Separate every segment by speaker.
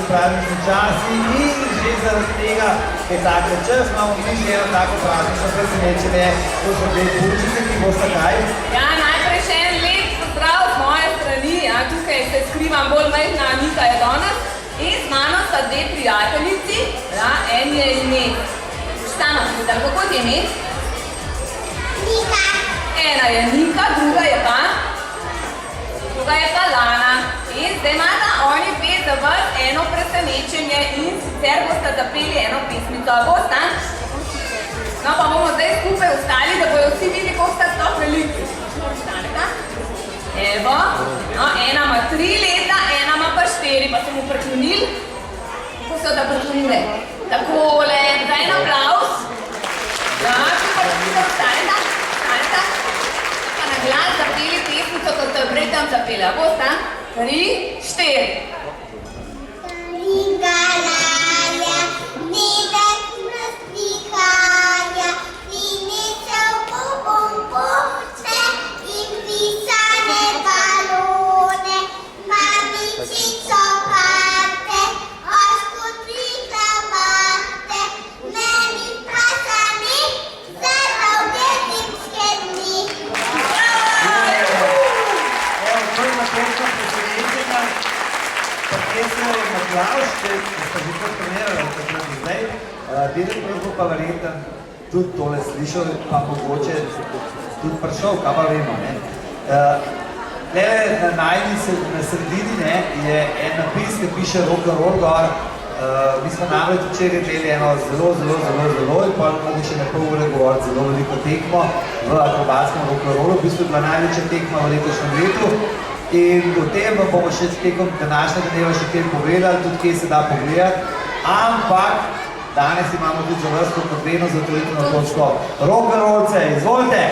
Speaker 1: praznični časi in že zaradi tega je tako čas, imamo mi že eno tako praznično presenečenje, to so dve punčice, ki bosta kaj?
Speaker 2: Ja, najprej še en lep pozdrav z moje strani, ja, tukaj se skrivam bolj majhna Anika je danes in z mano sta dve prijateljici, ja, en je ime Štana, kako ti je ime?
Speaker 3: Nika.
Speaker 2: Ena je Nika, druga je pa Lana. In zdaj imata oni pet za vas eno presenečenje in sicer boste zapeli eno pesmico. A boste? No, pa bomo zdaj skupaj ostali, da bojo vsi videli, koliko sta sploh veliki. Evo, no, ena ima 3 leta, ena ima pa 4, pa so mu preklonili. Kako so da preklonile? Takole, za en aplavz. Ja, tukaj pa ostaneta. Pa na glas zapeli pesmico, ko ste jo prej tam zapeli. A boste? 3, 4.
Speaker 3: Ringalanja, dedek nas prihaja, prinesel bombončke in pisane balone, mamičico karte, očku 3 kravate, meni pa sami za dolge zimske dni.
Speaker 1: Pesma je Matlavž, če ste že to trenirali, takrat in zdaj. Dedek prvo pa verjeten tudi tole slišal, pa mogoče tudi prišel, kaj pa vemo. Tele na sredini je en napis, ki piše rock and roll gor. Mi smo namreč včeraj imeli eno zelo in pa mogo še na pol ure govoriti zelo veliko tekmo v akrobatskem rock and rollu. V bistvu je bila največja tekma v letošnjem letu. In o tem vam bomo še tekom današnjega dneva še kaj povedali, tudi kje se da pogledati. Ampak danes imamo tudi za vas kot vedno zatoritveno točko rock'n'rollce. Izvolite!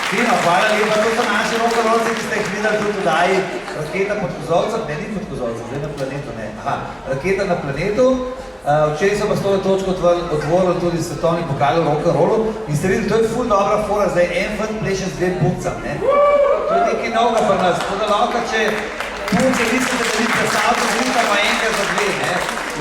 Speaker 1: Fino, hvala lepa, to so naši rock'n'rollci, ki ste jih videli tudi oddaji Raketa pod kozolcem, ne, ni pod kozolcem, zdaj na planetu, ne, aha, Raketa na planetu. Včeraj so pa s to točko otvorili tudi svetovni pokal v rock'n'rollu in ste videli, to je ful dobra fora, zdaj en fant pleše z dvem puncam, ne? To je nekaj novega pri nas, to da lahko, če punce mislite, da vi predstavljate zrikamo enkrat za dve, ne?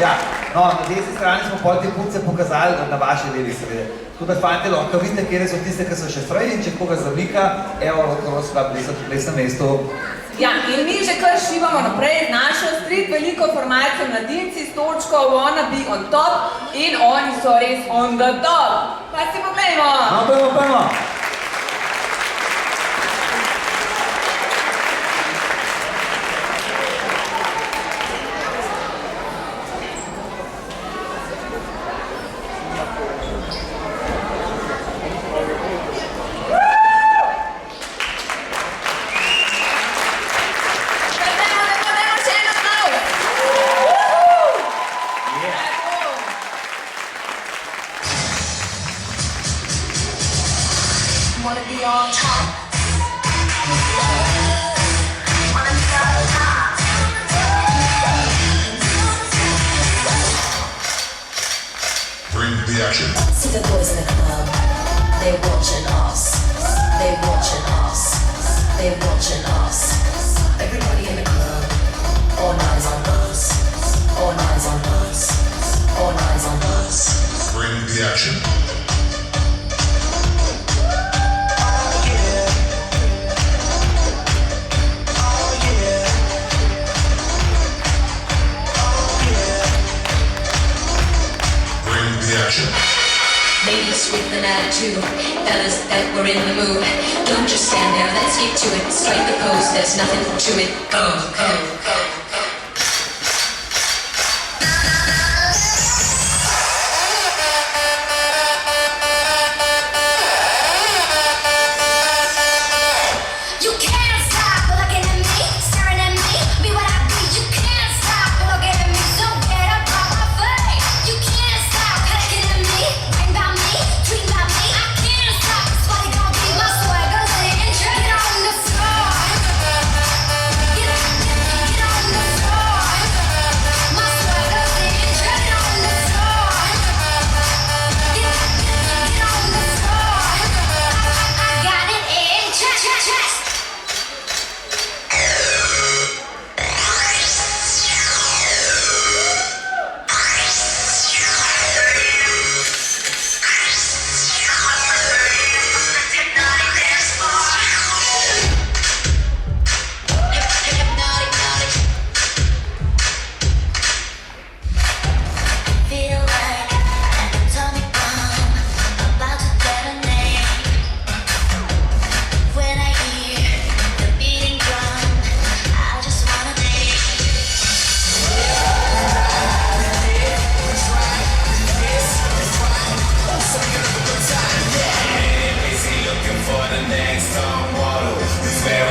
Speaker 1: Ja, no, na desni strani smo pol te punce pokazali, na vaši levi seveda. Tako da fante lahko vidite, kjer so tiste, ki so še frej in če koga zamika, evo, rock'n'roll sva ples na mestu.
Speaker 2: Ja, in mi že kar šivamo naprej z našo street veliko formacijo mladinci s točko Wanna Be On Top in oni so res on the top. Pa si poglejmo!
Speaker 1: No, pojmo!
Speaker 3: Wanna be on top. Wanna be on top.
Speaker 4: Bring the action.
Speaker 5: See the boys in the club, they watching us, they watching us, they watching us. Everybody in the club, all eyes on us, all eyes on us, all eyes on us.
Speaker 4: Bring the action. Action.
Speaker 5: Ladies with an attitude, fellas that were in the mood. Don't just stand there, let's get to it. Strike the pose, there's nothing to it. Go, go, go.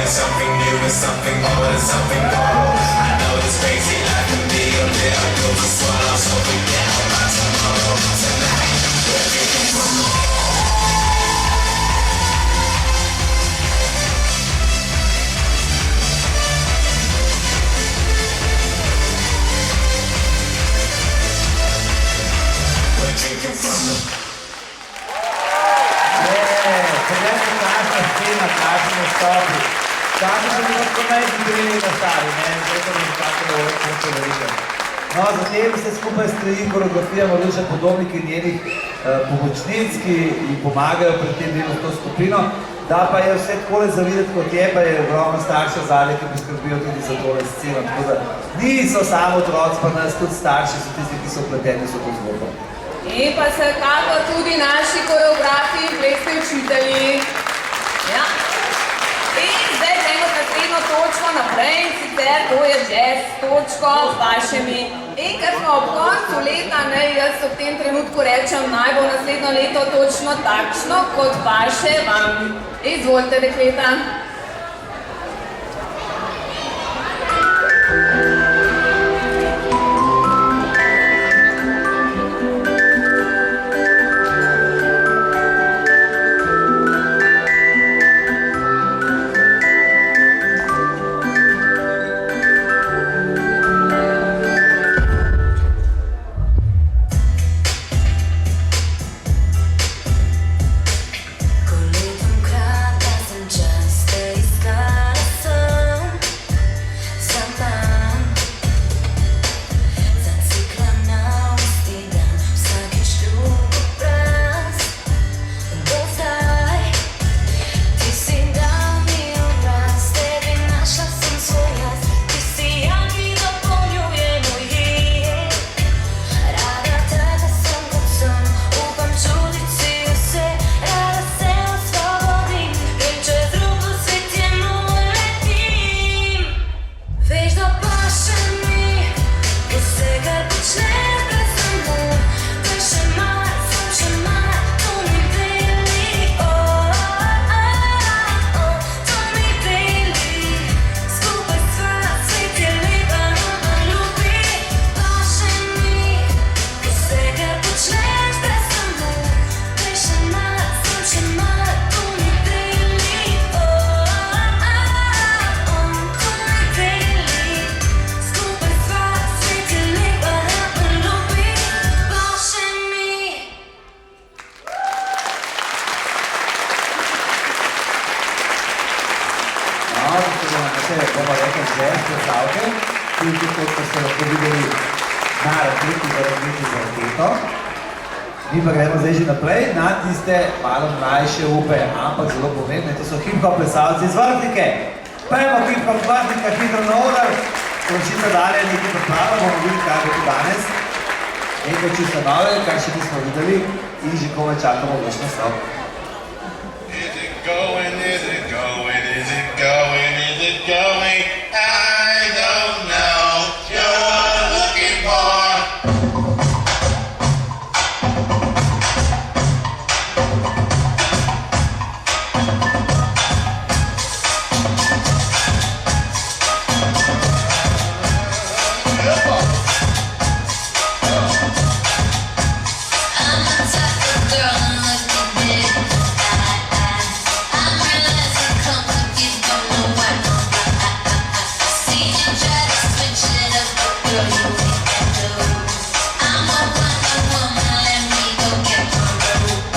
Speaker 6: Something new and something more and something more. I know this crazy life can be a little good to swallow, so forget about tomorrow. Tonight, we're drinking for more. We're drinking from the
Speaker 1: Poglejte, kakšna scena, kakšni nastopi. Kakšni so bili lahko najzgodnejši nastavi, ne? Zdaj to mi kakšne konce velike. No, zatem se skupaj stoji koreografija Maruše Podobnik in njenih pomočnic, ki jim pomagajo pri tem delu s to skupino. Da pa je vse takole zavideti kot je, pa je ogromno staršev zadaj, ki poskrbijo tudi za tole sceno. Tako da niso samo otroci, pa nas tudi starši so tisti, ki so vpleteni v to zgodbo.
Speaker 2: In pa vsekakor tudi naši koreografi in plesni učitelji. Ja. In zdaj gremo z naslednjo točko naprej, in sicer to je jazz točko z vašimi. In ker smo ob koncu leta, ne, jaz v tem trenutku rečem, naj bo naslednjo leto točno takšno, kot vaše vam. Izvolite, dekleta.
Speaker 1: plesalke, tudi kot ste lahko videli na raketi, za raketo. Mi pa gremo zdaj že naprej na tiste malo mlajše upe, ampak zelo pomembne, to so hip-hop plesalci iz Vrhnike. Pejmo hip-hop Vrhnika hitro na oder, končita dalje nekaj priprava, bomo videli, kaj bo tu danes. Nekaj čisto nove, kar še nismo videli in že komaj čakamo več naslov.
Speaker 4: Is it going, is it going, is it going, is it going? I don't know. You're what I'm looking for.
Speaker 5: I'm the type of girl who look a bit I'm real as it comes if you don't know why. See you try to switch it up, but girl, you ain't that dude. I'm a Wonder Woman, let me go get my robe.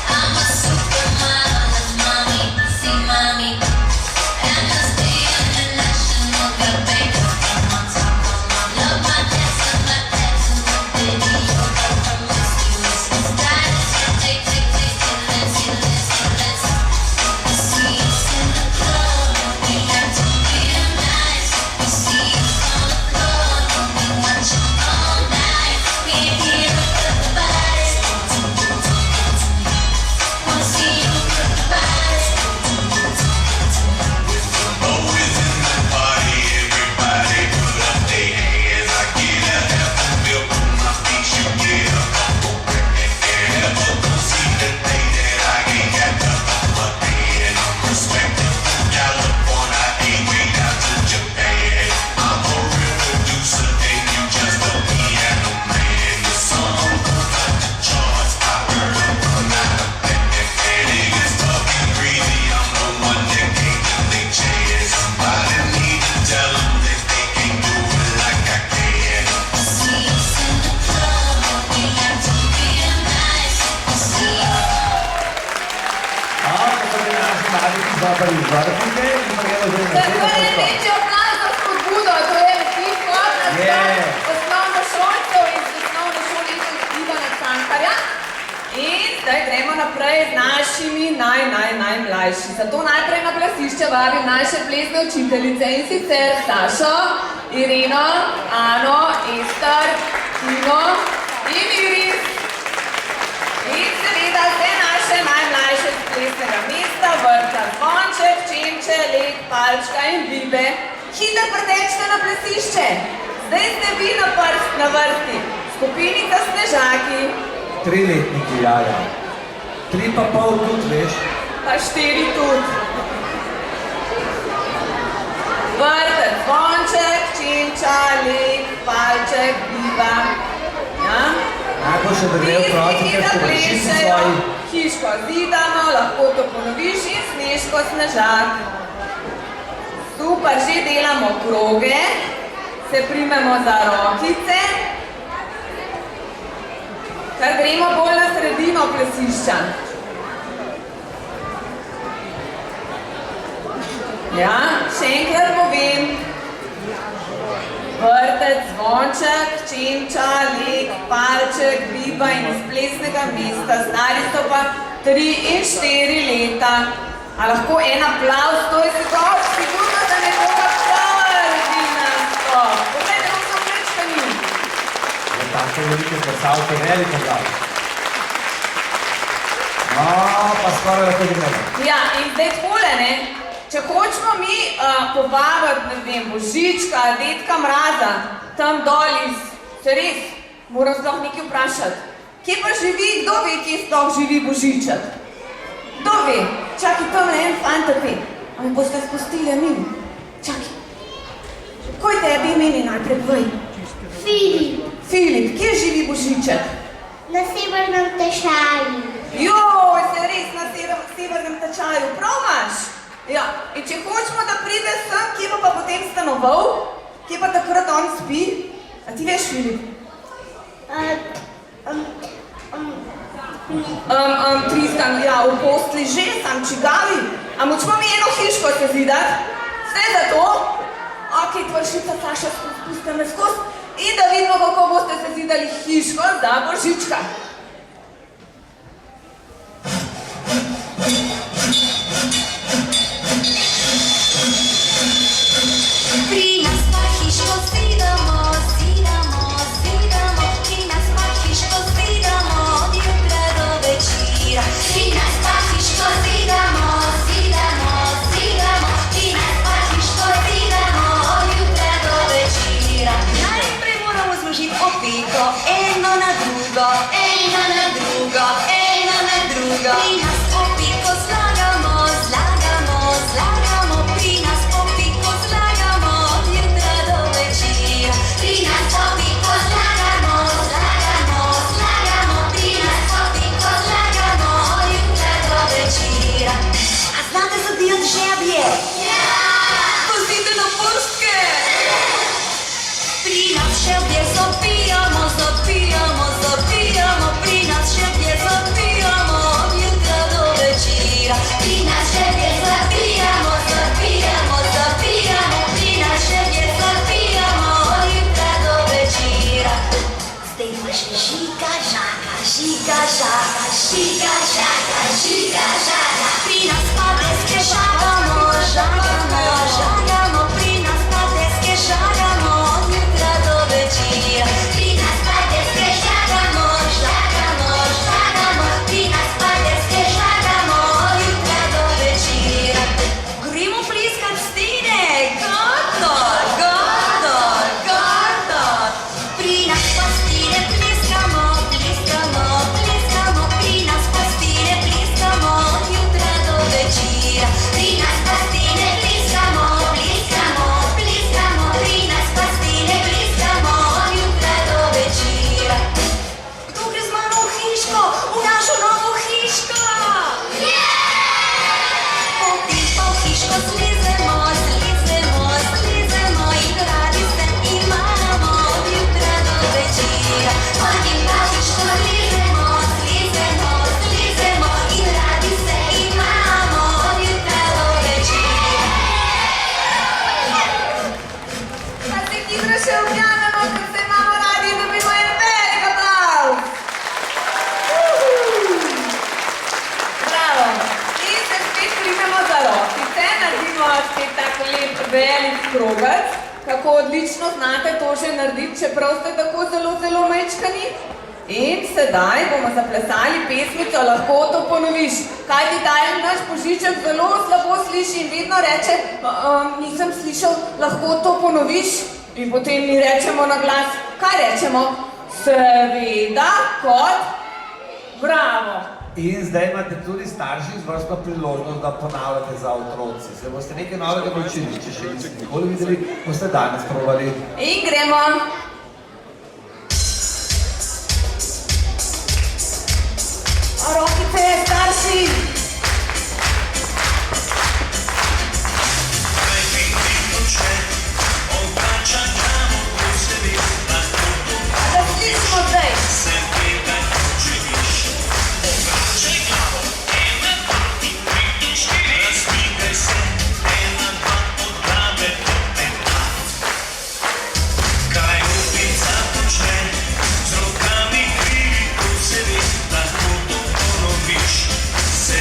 Speaker 5: I'm a supermodel, that's mommy, see mommy. Amnesty International, got baby on my top. Love my dance and my tattoo, my video, got promiscuous. Status, take, let's. See us in the club, we have to be nice. We see us on the floor, we watch it all night. We ain't here to put the bodies. Wanna see you put the bodies.
Speaker 6: Always in the party, everybody put up their hands. I get a half a milk on my feet, you get a couple never gonna see the day that I ain't got nothing but hand. I'm respected from California, ain't way down to Japan. I'm a real producer, and you just a piano man. The song goes out the charts, I heard them run out of bed. Niggas talking crazy, I'm the one that gave them their chance. Somebody need to tell them that they can't do it like I can.
Speaker 5: See us in the club, we have to be nice. We see
Speaker 1: Tako so bili naši mladi izvabali iz Vrhnike in pa gremo zdaj na
Speaker 2: Tako je večji aplavz za spodbudo, to je hip-hop osnovnošolcev iz osnovne šole Ivana Cankarja. In zdaj gremo naprej z našimi najmlajši. Zato najprej na plesišče vabim naše plesne učiteljice in sicer Sašo, Irino, Ano, Ester, Tino in Iris. In seveda vse naše najmlajše z plesnega mesta, vrta Zvonček, Čenče, Lek, Palčka in Bibe. Hitro pretečite na plesišče. Zdaj ste vi na vrsti. Skupinica Snežaki,
Speaker 1: 3-letniki, ja. 3,5 tudi, veš.
Speaker 2: pa 4 tudi. Vrtec Zvonček, Čenča, Lek, Palček, Biba. Ja?
Speaker 1: Najboljše, da grejo otroci, ker so vršici svoji.
Speaker 2: Hiško zidano, lahko to ponoviš in Snežko Snežak. Super, že delamo kroge, se primemo za rokice, kar gremo bolj na sredino plesišča. Ja, še enkrat povem. Vrtec Zvonček, Čenča, Lek, Palček, Biba in iz plesnega mesta. Stari so pa 3 in 4 leta. A lahko en aplavz, to je sigurno za nekoga prvi nastop. Poglejte, kako so prečkani.
Speaker 1: Za tako velike plesalke veliko prav. No, pa skoraj lahko gremo.
Speaker 2: Ja, in zdaj takole, ne? Če hočemo mi povabiti, ne vem, Božička, Dedka Mraza, tam dol iz, se res, moram sploh nekaj vprašati. Kje pa živi, kdo ve, kje sploh živi Božiček? Kdo ve? Čakaj, tam je en fant te. A me boste spustili mimo? Čakaj. Koj tebi imeni najprej povej?
Speaker 7: Filip,
Speaker 2: Filip, kje živi Božiček?
Speaker 7: na severnem tečaju.
Speaker 2: Joj, se res na severnem tečaju, prav imaš? Ja, in če hočemo, da pride sem, kje bo pa potem stanoval? Kje pa takrat on spi? A ti veš, Filip? Tristan, ja, v postli že, sam čigavi. A močemo mi eno hiško se zidati? Vse za to? Ok, tvršica Saša, spustite me skozi in da vidimo, kako boste sezidali hiško za Božička.
Speaker 5: Pri nas pa hiško zidamo, zidamo, zidamo. Pri nas pa hiško zidamo od jutra do večera. Pri nas pa hiško zidamo, zidamo, zidamo. Pri nas pa hiško zidamo od jutra do večera. Najprej moramo zložiti opeko, eno na drugo, eno na drugo, eno na drugo. Pri nas opeko zlagamo, zlagamo, zlagamo. Pri nas opeko zlagamo od jutra do večera. Pri nas opeko zlagamo, zlagamo, zlagamo. Pri nas opeko zlagamo od jutra do večera. A znate zabijati žeblje? Ja!
Speaker 2: Pustite na prstke!
Speaker 5: Pri nas žeblje zabijamo, zabijamo, zabijamo. Pri nas žeblje zabijamo od jutra do večera. Pri nas žeblje zabijamo, zabijamo, zabijamo. Pri nas žeblje zabijamo od jutra do večera. Zdaj pa še žiga, žaga, žiga, žaga, žiga, žaga, žiga, žaga. Pri nas pa deske žagamo, žagamo, žagamo. Pri nas pa deske žagamo od jutra do večera. Pri nas pa deske žagamo, žagamo, žagamo. Pri nas pa deske žagamo od jutra do večera. Gremo pliskat stene, gotor, gotor, gotor. Pri nas pa stene pliskamo, pliskamo, pliskamo. Pri nas pa stene pliskamo od jutra do večera. Pri nas pa stene pliskamo, pliskamo, pliskamo. Pri nas pa stene pliskamo od jutra do večera. Kdo gre z mano v hiško, v našo novo hiško? Potem pa v hiško zlezemo, zlezemo, zlezemo in radi se imamo od jutra do večera. Potem pa v hiško zlezemo, zlezemo, zlezemo in radi se imamo od jutra do večera.
Speaker 2: Pa se hitro še objavljamo, ker se imamo radi in dobimo en velik aplavz. Bravo. In se spet primemo za rokice, naredimo spet tak lep velik krogec. Kako odlično znate to že narediti, čeprav ste tako zelo, zelo majčkani. In sedaj bomo zaplesali pesmico Lahko to ponoviš. Kajti ta naš Božiček zelo slabo sliši in vedno reče, nisem slišal, lahko to ponoviš? In potem mi rečemo na glas, kaj rečemo? Seveda, kot, bravo.
Speaker 1: In zdaj imate tudi starši izvrstno priložnost, da ponavljate za otroci. Se boste nekaj novega naučili, če še niste nikoli videli, boste danes probali.
Speaker 2: In gremo. Rokice, starši. Da slišimo zdaj.
Speaker 6: Kaj upica počne, z rokami krivi po sebi, lahko to ponoviš. Se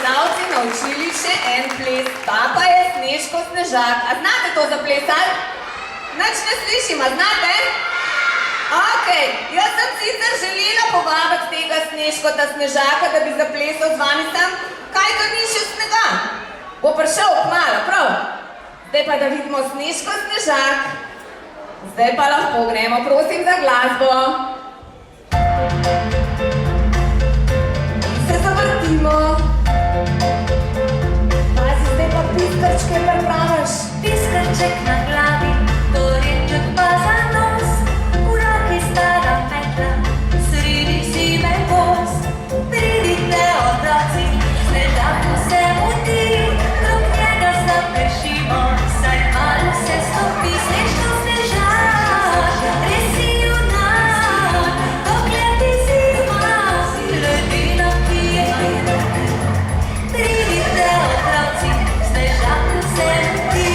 Speaker 2: plezalci naučili še en ples, ta pa je Snežko Snežak. A znate to zaplesati? Nič ne slišim, a znate? Okej, jaz sem sicer želela povabiti tega Snežkota Snežaka, da bi zaplesal z vami sam, kaj to ni še snega. Bo prišel kmalu, prav? Zdaj pa da vidimo Snežko Snežak. Zdaj pa lahko gremo, prosim za glasbo. In se zavrtimo. Pazi, zdaj pa piskrčke pripravaš.
Speaker 8: Piskrček na glavi, korenček pa za nos, v roki stara metla, sredi zime voz. Pridite otroci, Snežaku se mudi, krog njega zaplešimo, saj malo se stopi. Snežko Snežak, res si junak, dokler ti zima, ledina pije. Pridite otroci, Snežaku se mudi.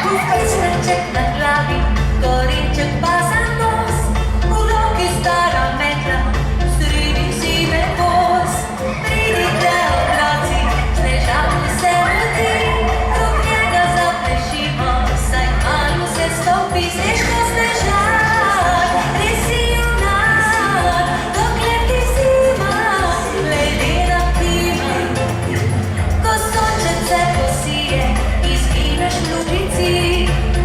Speaker 8: Piskrček na glavi, korenček pa za nos, v roki stara metla, sredi zime voz. Pridite otroci, Snežaku se mudi, krog njega zaplešimo, saj kmalu se stopi. Snežko Snežak, res si junak, dokler ti zima, ledena klima. Ko sonček se posije, izgineš v lučici.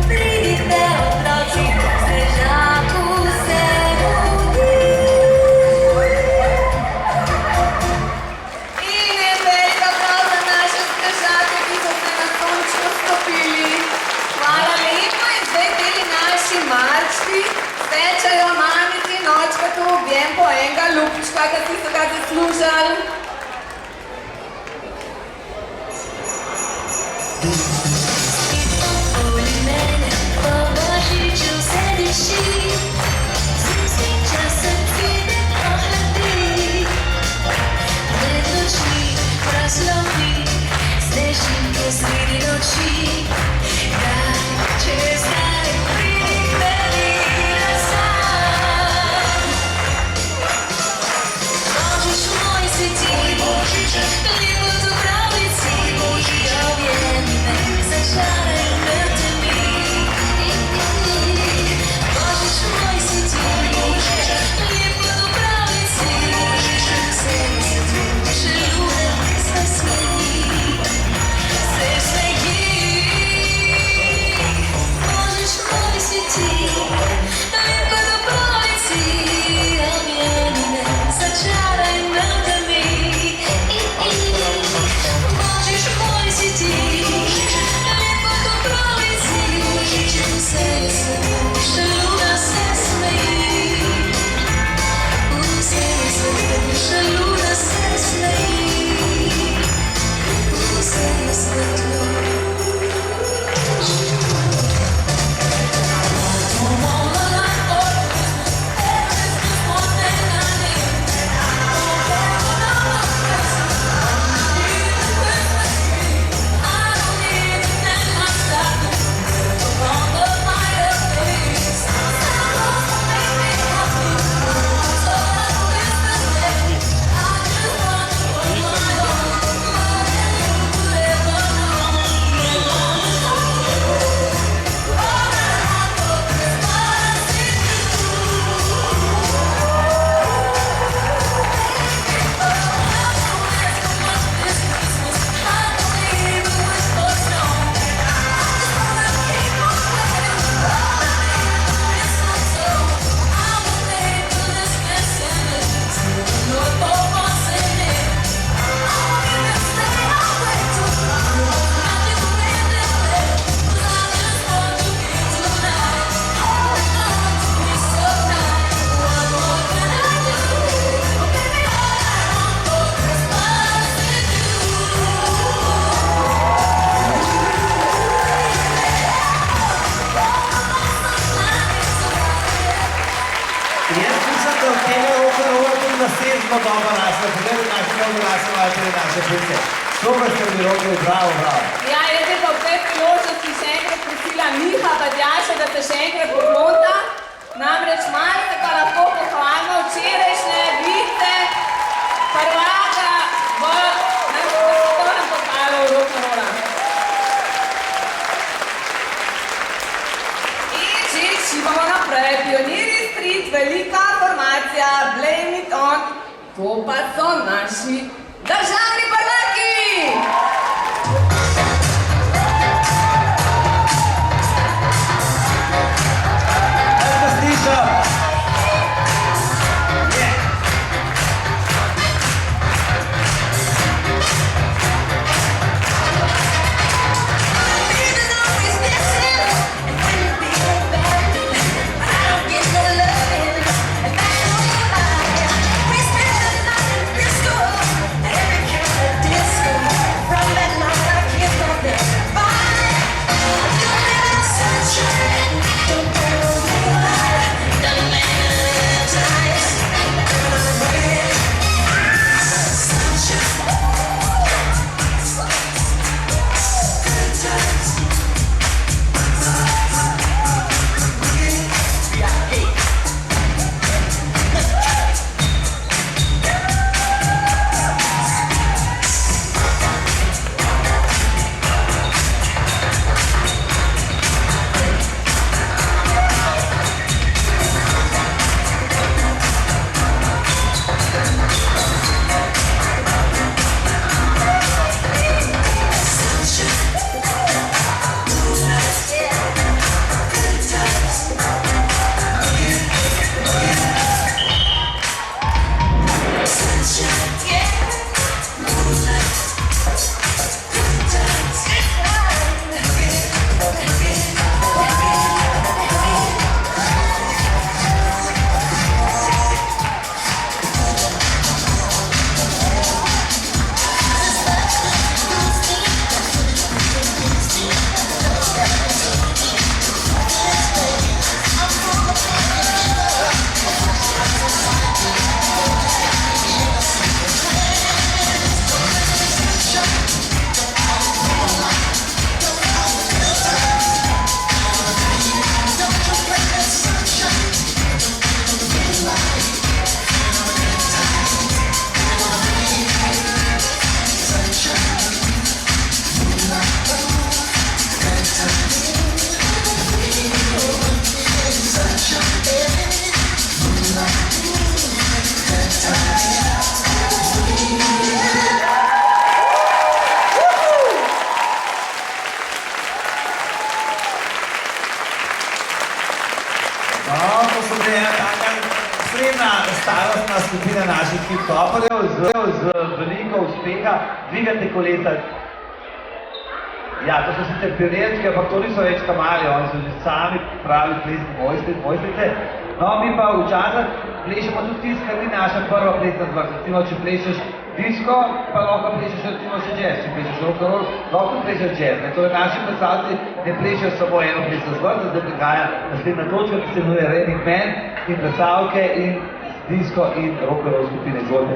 Speaker 8: Pridite otroci, Snežaku se mudi.
Speaker 2: In je velika prav za naše Snežake, ki so se na sončno stopili. Hvala lepa in zdaj teli naši marčki stečajo mamici in očkatu objem po enega ljubčka, ki so ga zaslužali.
Speaker 8: Okoli mene po božiču se diši, zimski čas se vide ohladi. Med nočmi razlomi, snežinke sredi noči, kaj čez kaj pripeli nazaj. Božič moj si ti, lepo tu pravici, objemi me, začaraj mrte mi. Božič moj si ti, lepo tu pravici, se še lune se smeji, se smeji. Božič moj si ti, lepo tu pravici, objemi me, začaraj mrte mi. Božič moj si ti, lepo tu pravici, se še luna se smeji. Še luna se smeji, vse je svetlo.
Speaker 1: Jaz mislim, da od tega rock'n'rolla tudi naslednjo dobo rasle. Pogledaj naše noge rasle, malo tudi naše punce. Super ste mi rock'n'roll, bravo, bravo.
Speaker 2: Ja, jaz bi pa v tej priložnosti še enkrat prosila Miha pa Tjašo, da se se še enkrat poklonita. Namreč malo se pa lahko pohvalimo včerajšnje vitke prvaka v svetovnem pokalu rock'n'rolla. In že šibamo naprej. Pionirji Street, velika formacija, Blame It On, to pa so naši državni prvaki!
Speaker 1: To so bile ena taka srednja starostna skupina naših hip-hoperjev z veliko uspeha. Dvigate kolesa. Ja, to so sicer pionirčki, ampak to niso več kamali, oni so že sami pravi plesni mojstrice. No, mi pa včasih plešemo tudi tisto, kar ni naša prva plesna zvrst. Recimo, če plešeš disko, pa lahko plešeš recimo še jazz. Če plešeš rock'n'roll, lahko plešeš jazz. Torej, naši plesalci ne plešejo samo eno plesno zvrst, zdaj prihaja naslednja točka, ki se imenuje Raining Man in plesalke in disko in rock'n'roll skupine. Izvolite.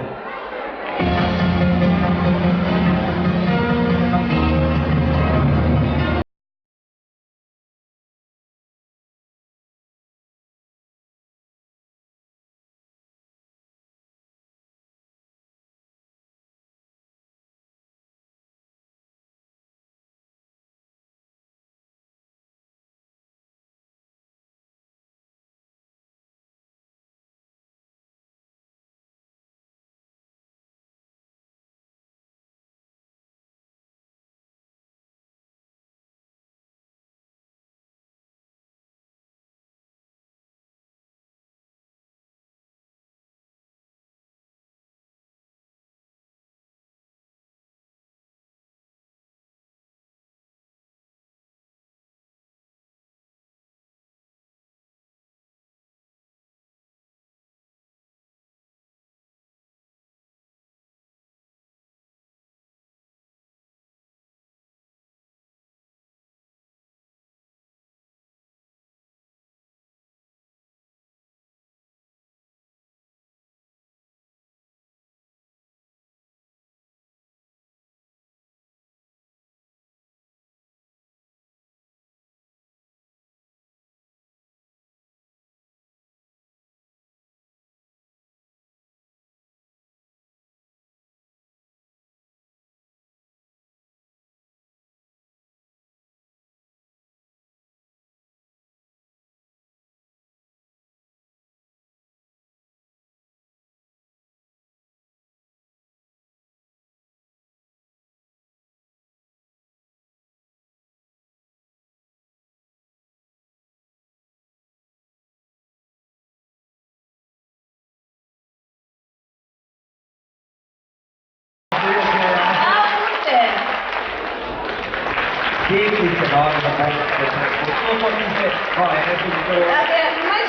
Speaker 2: Imaš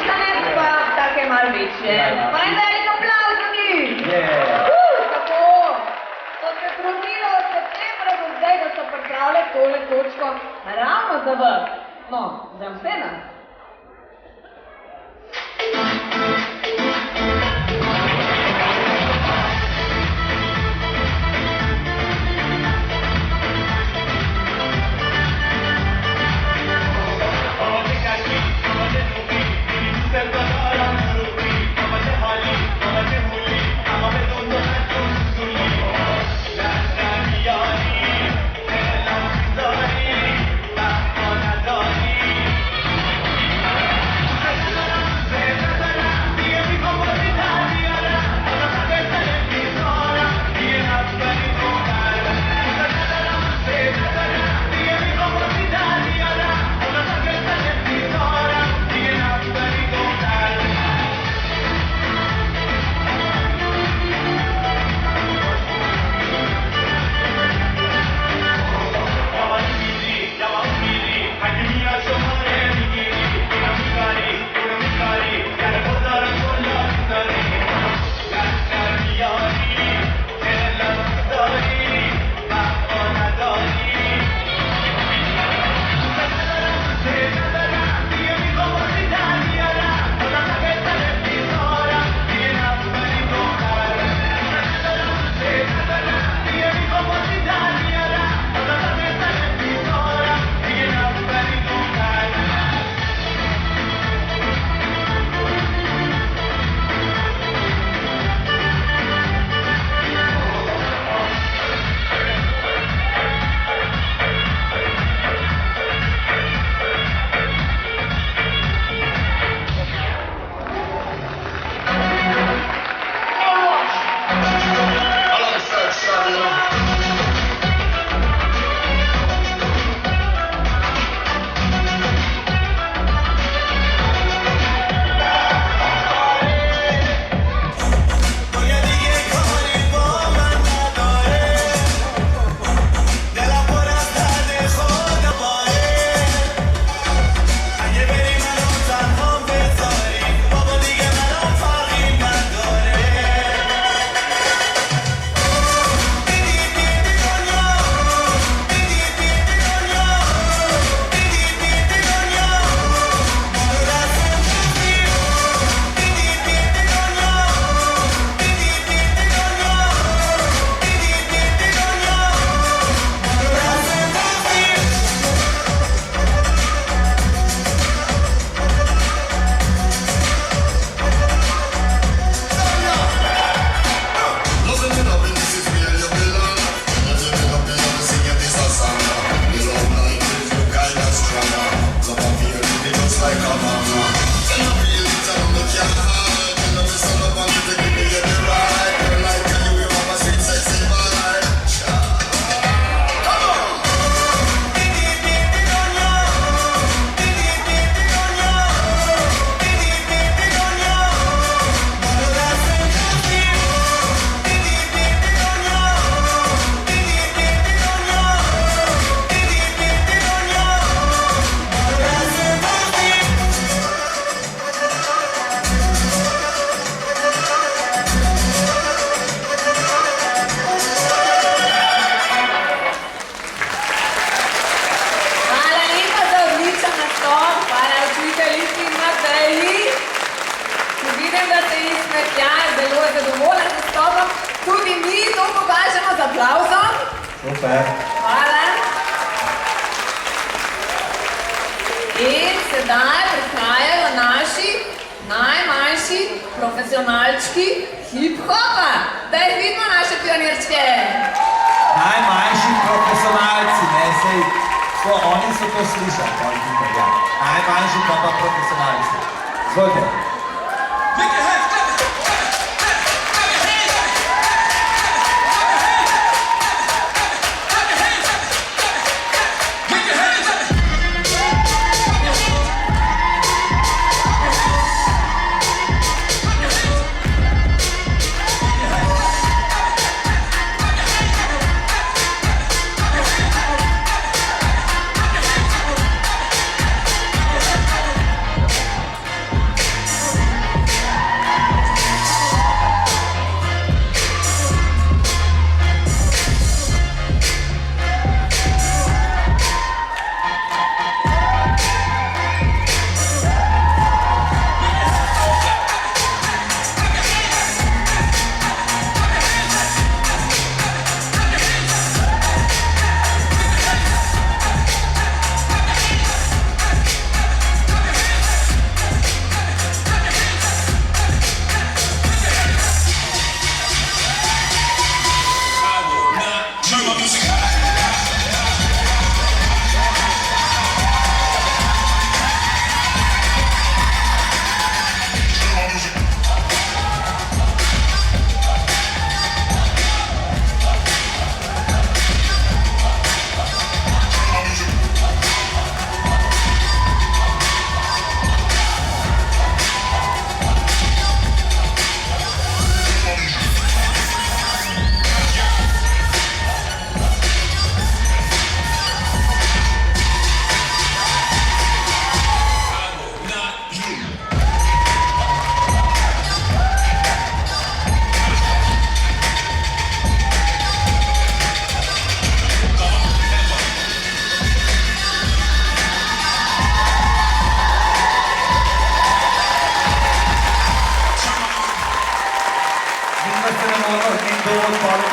Speaker 2: da ne pa take malo večje. Pa en velik aplavz za njih. Tako. To se je trudilo od septembra do zdaj, da so pripravili tole točko ravno za vas. No, za vse nas.
Speaker 1: Super.
Speaker 2: Hvala. In sedaj prihajajo naši najmanjši profesionalčki hip-hopa. Da jih vidimo, naše pionirčke.
Speaker 1: Najmanjši profesionalci, ne, sej, oni so to slišali, ja. Najmanjši pa profesionalci. Zvojte.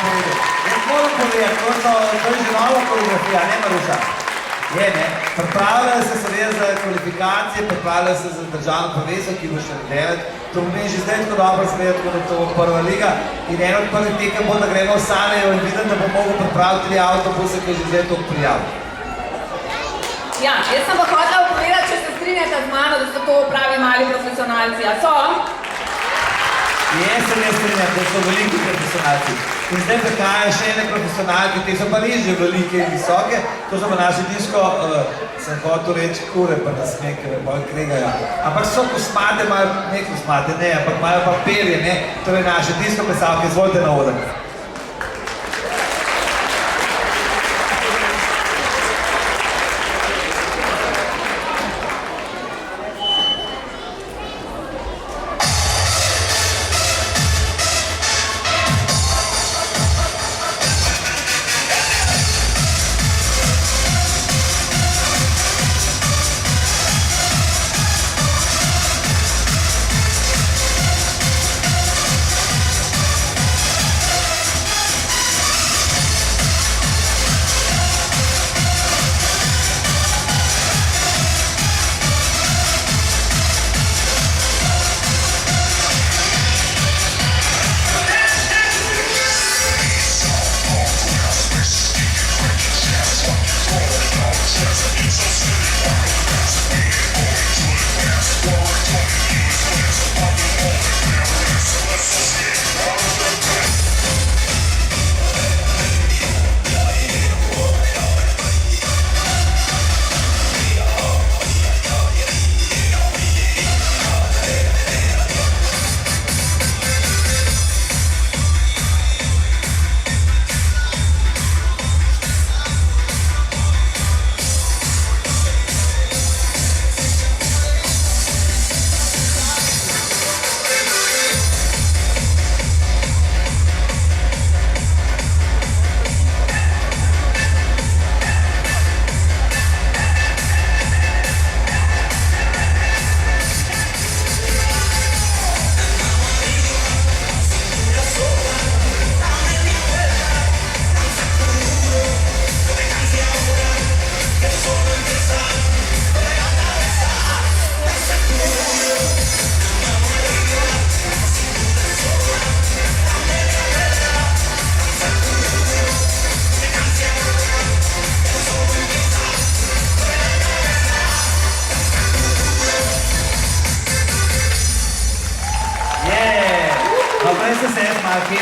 Speaker 1: povedal. Jaz moram povedati, to je že nova koreografija, ne Maruša? Je, ne? Pripravljajo se seveda za kvalifikacije, pripravljajo se za državno prvenstvo, ki bo še nedeljati. To pomeni že zdaj tako dobro seveda, tako da to bo prva liga. In eno od prvih tekem bo, da gremo v Sarajevo in vidim, da bo mogel pripraviti 3 avtobuse, ki je že zdaj toliko prijavil.
Speaker 2: Ja, jaz sem pa hotela povedati, če se strinjate z mano, da so to pravi mali profesionalci, a so?
Speaker 1: Jaz se ne strinjam, da so veliki profesionalci. In zdaj prihajajo še ene profesionalke, te so pa res že velike in visoke. To so pa naši disko, sem hotel reči kure, pa nas nekaj bolj kregajo. Ampak so kosmate, imajo, ne kosmate, ne, ampak imajo pa perje, ne. Torej naše disko plesalke, izvolite na oder.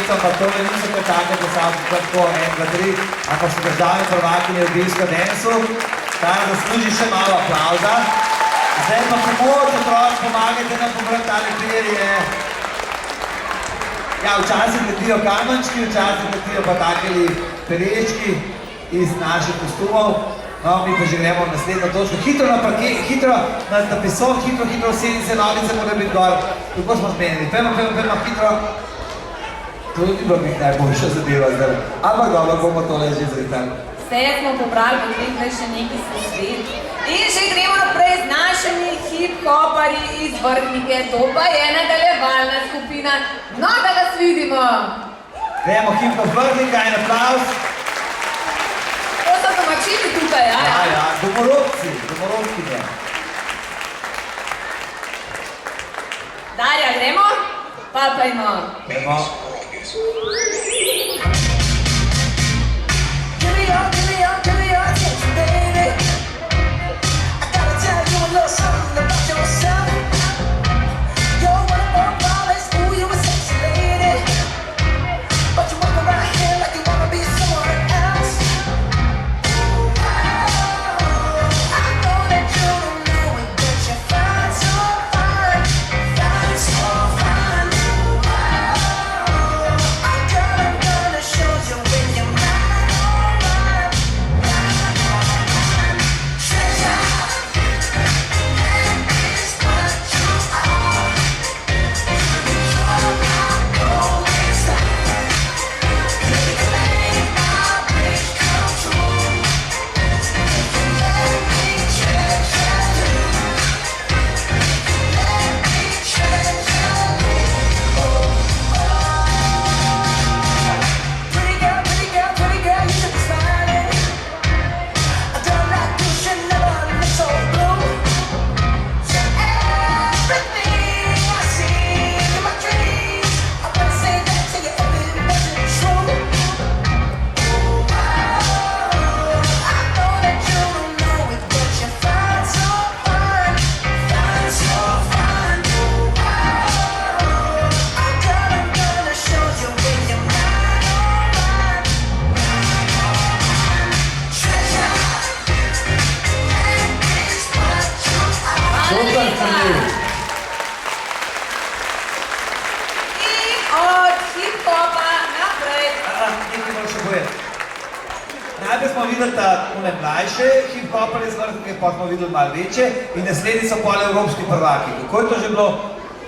Speaker 1: Pa to niso kaj take plesalke, tako 1, 2, 3, ampak so državne prvakinje v disco dansu, kar zasluži še malo aplauza. Zdaj pa pomoč, otrok, pomagajte nam pobrati tale perje. Ja, včasih letijo kamenčki, včasih letijo pa takeli perečki iz naših kostumov. No, mi pa že gremo v naslednjo točko. Hitro na parket, hitro na pisov, hitro vsedi se, nogice mora biti gor. Kako smo zmenili? Pejmo, hitro. To ni bilo mi najboljša zadeva zdaj. Ampak dobro, bomo tole že zritali.
Speaker 2: Vse smo pobrali, potrebno je še nekaj sredstvi. In že gremo naprej z našimi hip-hopari iz Vrhnike. To pa je nadaljevalna skupina. No, da vas vidimo.
Speaker 1: Gremo hip-hop Vrhnika, en aplauz.
Speaker 2: To so domačini tukaj, ja?
Speaker 1: Ja, domorodkinje.
Speaker 2: Darja, gremo? Papajmo.
Speaker 1: Gremo.
Speaker 5: Give me your attention, baby. I gotta tell you a little something about yourself. You're one of our flawless, ooh, you a sexy lady. But you walk around here like you wanna be someone else. I know that you don't know it, but you're fine, so fine. Fine, so fine. I'm gonna show
Speaker 1: kraljev.
Speaker 2: In od hip-hopa naprej.
Speaker 1: Nekaj moram še povedati. Najprej smo videli ta one mlajše hip-hopere zvrstke, pa smo videli malo večje in naslednji so pol evropski prvaki. Kako je to že bilo?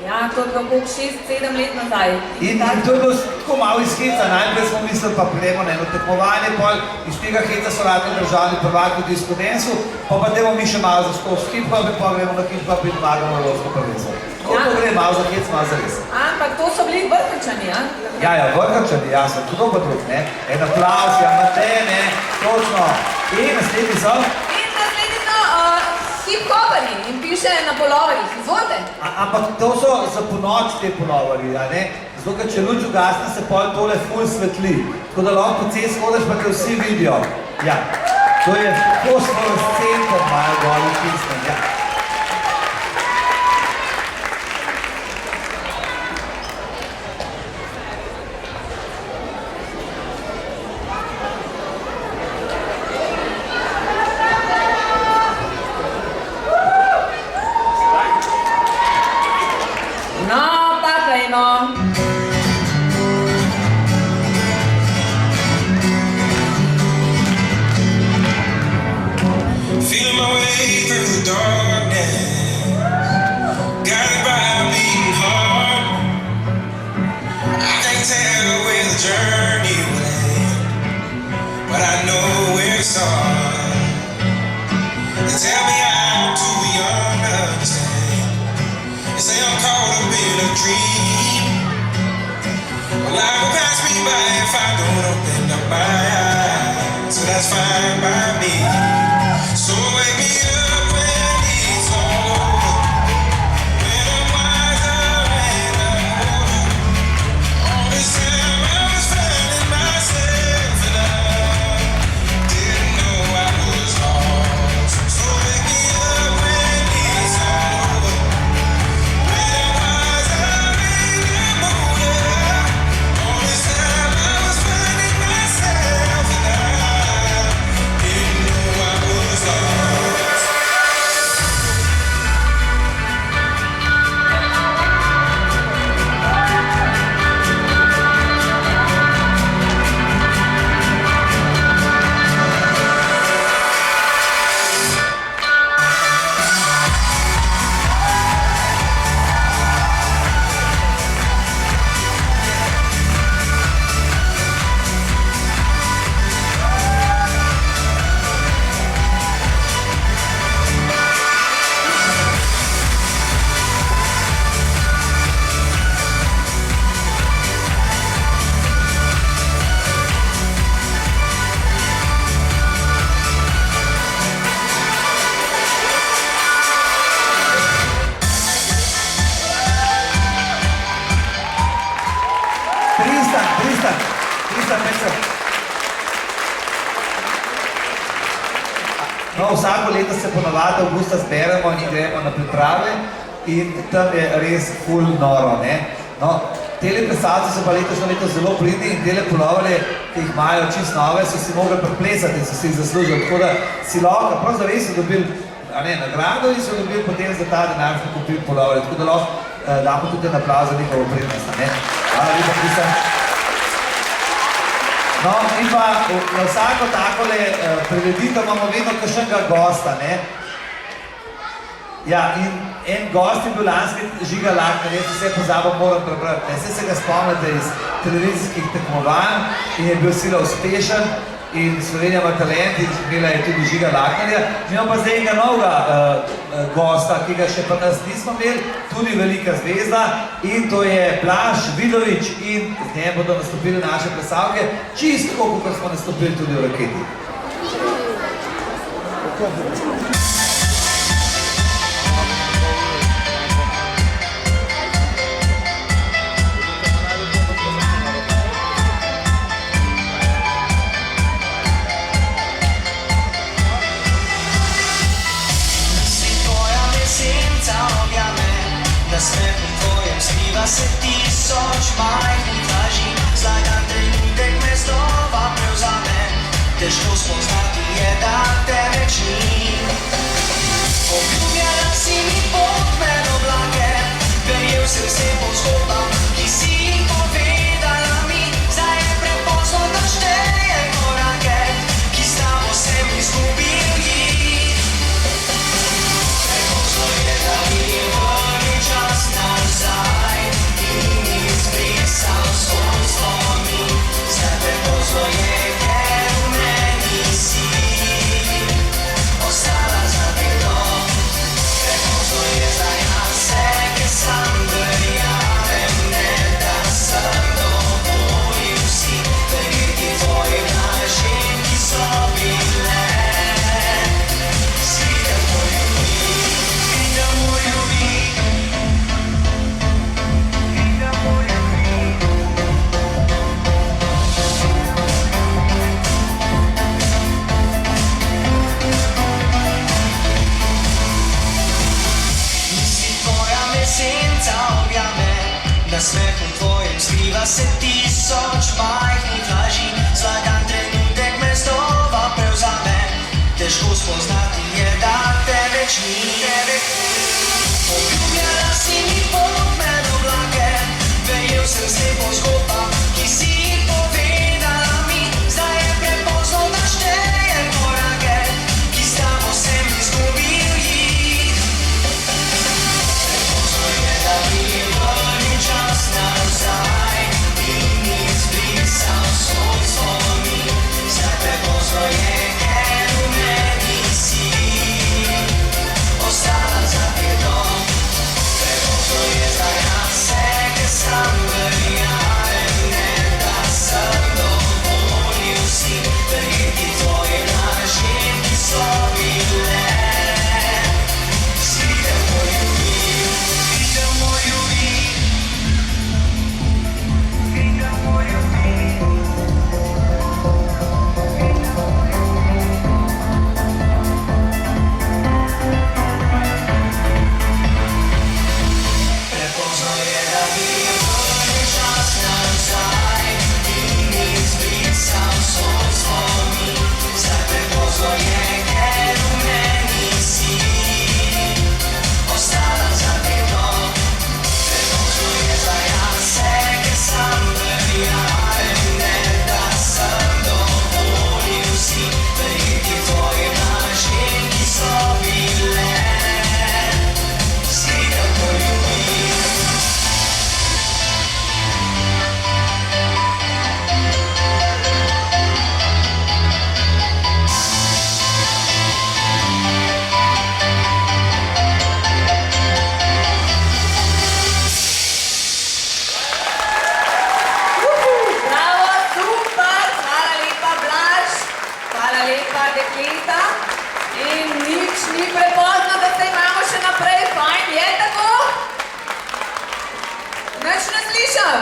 Speaker 2: Ja, to je bilo 6-7 let nazaj.
Speaker 1: In to je bilo tako malo iz heca. Najprej smo mislili, pa pridemo na eno tekmovanje, pol iz tega heca so radni državni prvaki tudi iz Studensu, pa dajmo mi še malo za skos hip-hop in pa gremo na hip-hop in pomagamo evropsko prvenstvo. Tako to gre, malo za hec, malo za res.
Speaker 2: Ampak to so bili Vrhničani, ja?
Speaker 1: Ja, Vrhničani, jasno, kdo pa drug, ne? En aplavz, ja, Matej, ne, točno. In naslednji so?
Speaker 2: In naslednji so hip-hoperi in piše na poloverjih. Izvolite.
Speaker 1: Ampak to so za ponoč te puloverji, a ne? Zato, ker če luč ugasne, se pol tole ful svetli. Tako da lahko po cesti hodiš, pa te vsi vidijo. Ja, to je fosforescenten, malo goli pismen, ja.
Speaker 2: No, pa plejno.
Speaker 6: Feeling my way through the darkness, guided by a beating heart. I can't tell where the journey will end, but I know where to start. They tell me I'm too young to understand. They say I'm caught up in a dream. Well, life will pass me by if I don't open up my eyes, so that's fine by me. So wake me up when it's all over, when I'm wiser and I'm older. All this time I was finding myself and I didn't know I was lost. So wake me up when it's all over, when I'm wiser and I'm older. All this time I was finding myself and I didn't know I was lost.
Speaker 1: Tristan, mesec. No, vsako leto se ponavadi avgusta zberemo in gremo na priprave in tam je res ful noro, ne. No, tele plesalci so pa letošnjo leto zelo pridni in tele puloverje, ki jih imajo čisto nove, so si mogli preplesati in so si jih zaslužili, tako da si lahko, prav zares so dobili nagrado in so dobili potem za ta denar smo kupili puloverje, tako da lahko damo tudi en aplavz za njihovo prednost, ne. Hvala lepa, Tristan. No, in pa na vsako takole prireditev imamo vedno kakšnega gosta, ne. Ja, in en gost je bil lanski Žiga Lakner, jaz vse pozabil, moram prebrati, ne. Saj se ga spomnite iz televizijskih tekmovanj in je bil sila uspešen in Slovenija ima talent in imela je tudi Žiga Laknerja. Imamo pa zdaj enega novega gosta, ki ga še pa nas nismo imeli, tudi velika zvezda in to je Blaž Vidovič in z njem bodo nastopili naše plesalke, čisto kot smo nastopili tudi v Raketi.
Speaker 9: Na smehu tvojem skriva se tisoč majhnih laži. Zdaj dan trenutek me znova prevzame. Težko spoznati je, da te več ni. Obljubljala si mi pot me skriva se tisoč majhnih laži. Zlagan trenutek me znova prevzame. Težko spoznati je, da te več ni. Obljubljala si mi pot med oblake, verjel sem slepo zgodbam, ki si jih povedala mi. Zdaj je prepozno, da štejem korake, ki s tabo sem izgubil jih. Prepozno je, da bi vrnil čas nazaj in izbrisal svoj spomin. Zdaj prepozno je, ker v meni si ostala za vedno. Prepozno je za jase, ker sam verjamem, ne da sem dovolil si verjeti tvojim lažem, ki so bile. Skrite moj ljubim, skrite moj ljubim, skrite moj ljubim. Prepozno je, da bi vrnil čas nazaj in izbrisal svoj spomin. Zdaj prepozno je, ker v meni si ostala za vedno. Prepozno je za jase, ker sam verjamem, ne da sem dovolil si verjeti tvojim lažem, ki so bile. Skrite moj ljubim.
Speaker 2: Bravo, super, hvala lepa Blaž, hvala lepa dekleta. In nič ni prepozno, da se imamo še naprej, fajn, je tako? Nič ne slišim?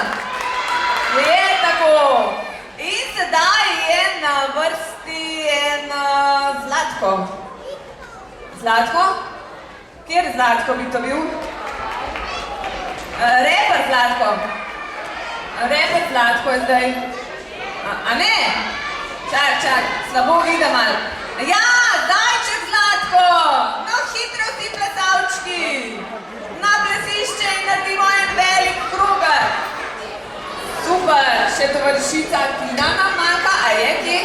Speaker 2: Je tako. In sedaj je na vrsti en Zlatko. Zlatko? Kjer Zlatko bi to bil? Reper Zlatko. Reper Zlatko je zdaj. A ne? Čak, slabo vidim malo. Ja, Zajček Zlatko! No, hitro vsi plesalčki! Na plesišče in naredimo en velik kruger. Super, še tovarišica Tina nam manjka, a je kje?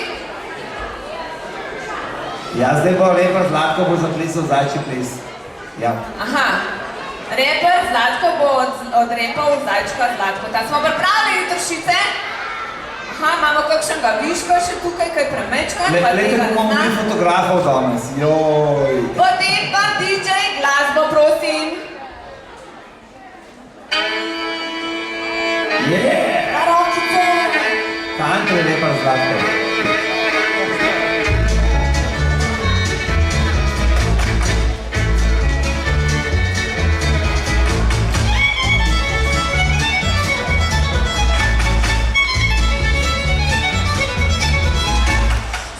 Speaker 1: Ja, zdaj bo Reper Zlatko bo zaplesal zajčji ples. Ja.
Speaker 2: Aha, Reper Zlatko bo odrepal Zajčka Zlatko. Ta smo pripravili tršice. Aha, imamo kakšnega viška še tukaj, kaj premečkan, pa
Speaker 1: Glejte,
Speaker 2: tega
Speaker 1: kako
Speaker 2: ne
Speaker 1: imamo mi
Speaker 2: znam.
Speaker 1: fotografov danes. Joj.
Speaker 2: Potem pa DJ glasbo, prosim.
Speaker 1: Yeah.
Speaker 2: Na rokice.
Speaker 1: Country Reper Zlatko.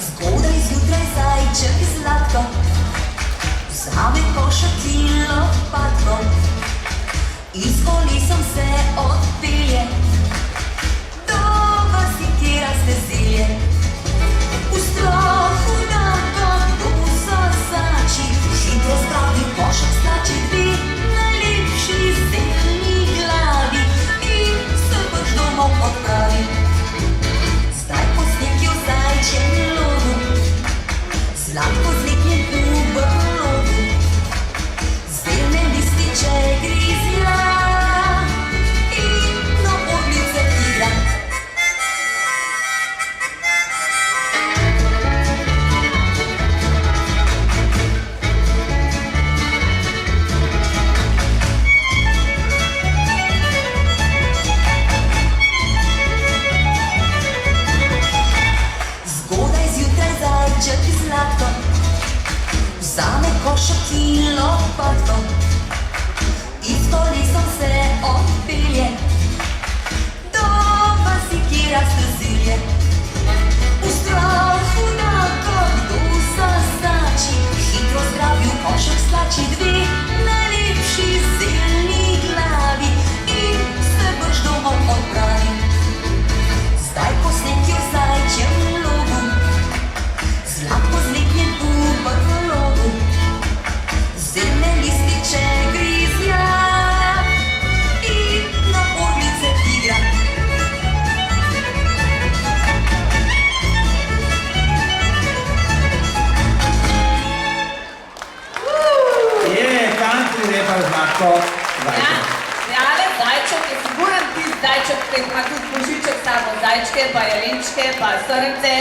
Speaker 5: Zgodaj zjutraj zajček Zlatko vzame košo kilo, pa
Speaker 1: mi repar Zlatko Zajček.
Speaker 2: Ja, zajček je siguren tisti zajček, ki ima tudi božiček s sabo, zajčke, pa jelenčke, pa srnce.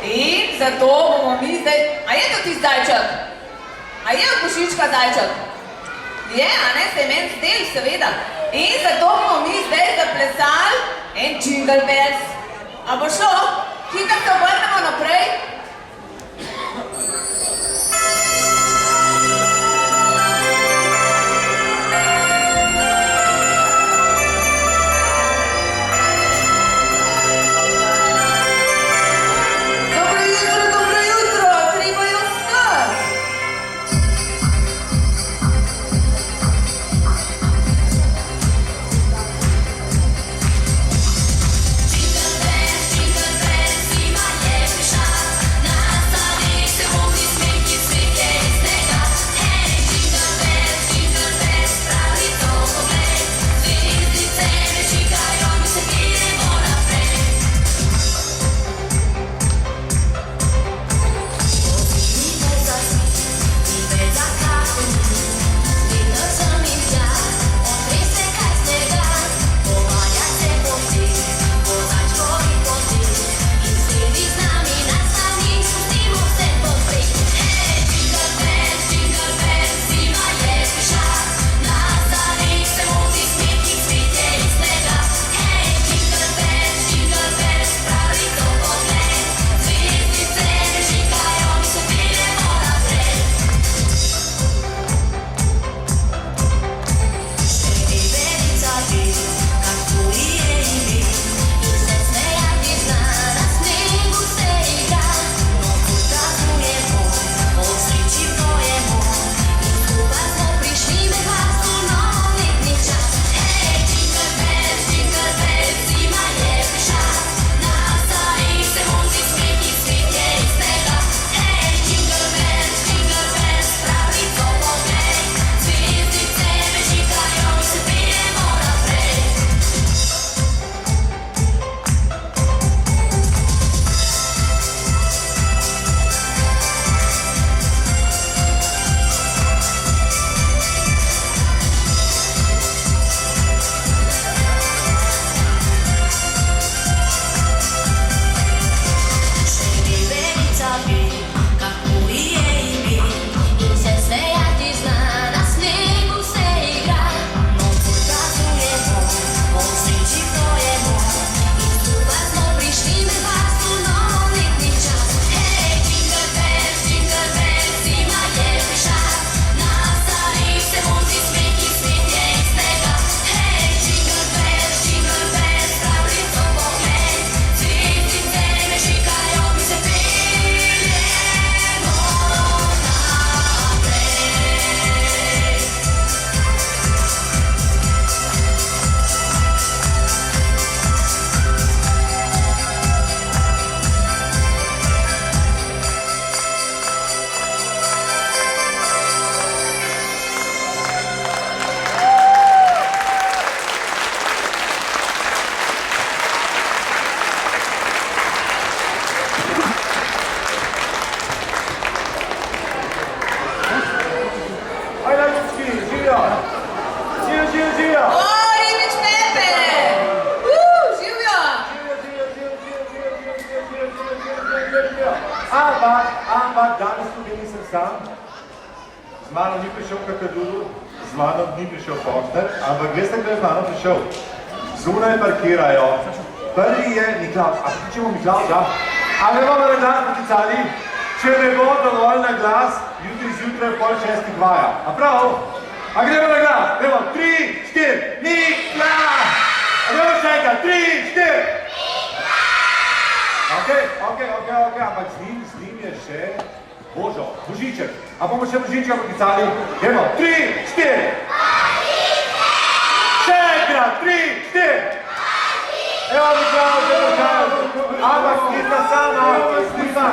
Speaker 2: In zato bomo mi zdaj... A je to tisti zajček? A je od božička zajček? Je, a ne, se je meni zdel, seveda. In zato bomo mi zdaj zaplesali en Jingle Bells. A bo šlo? Hitro se obrnemo naprej. Dobro jutro, treba je vstati.
Speaker 5: Jingle bells, zima je prišla, na zadnjih se vodi smeh, ki cvetje iz snega. Hej, jingle bells, pravi to pogled, zvezdice mežikajo, mi se pijemo naprej.
Speaker 10: Ampak danes tudi nisem sam. Z mano ni prišel Kakadulu, z mano ni prišel Foster, ampak veste, kdo je z mano prišel? Zunaj parkirajo. Prvi je Miklaus. A pričemo Miklaus, da? A ne bomo na glas poklicali? Če ne bo dovolj na glas, jutri zjutraj pol 6 vaja. A prav? A gremo na glas? Gremo 3, 4, Miklaus! A gremo še enkrat, 3, 4! Ok, ampak z njim je še Božo, Božiček. A bomo še Božička poklicali? Gremo, 3, 4! Še enkrat, 3, 4! Evo Miklaus, ampak skita sama, skita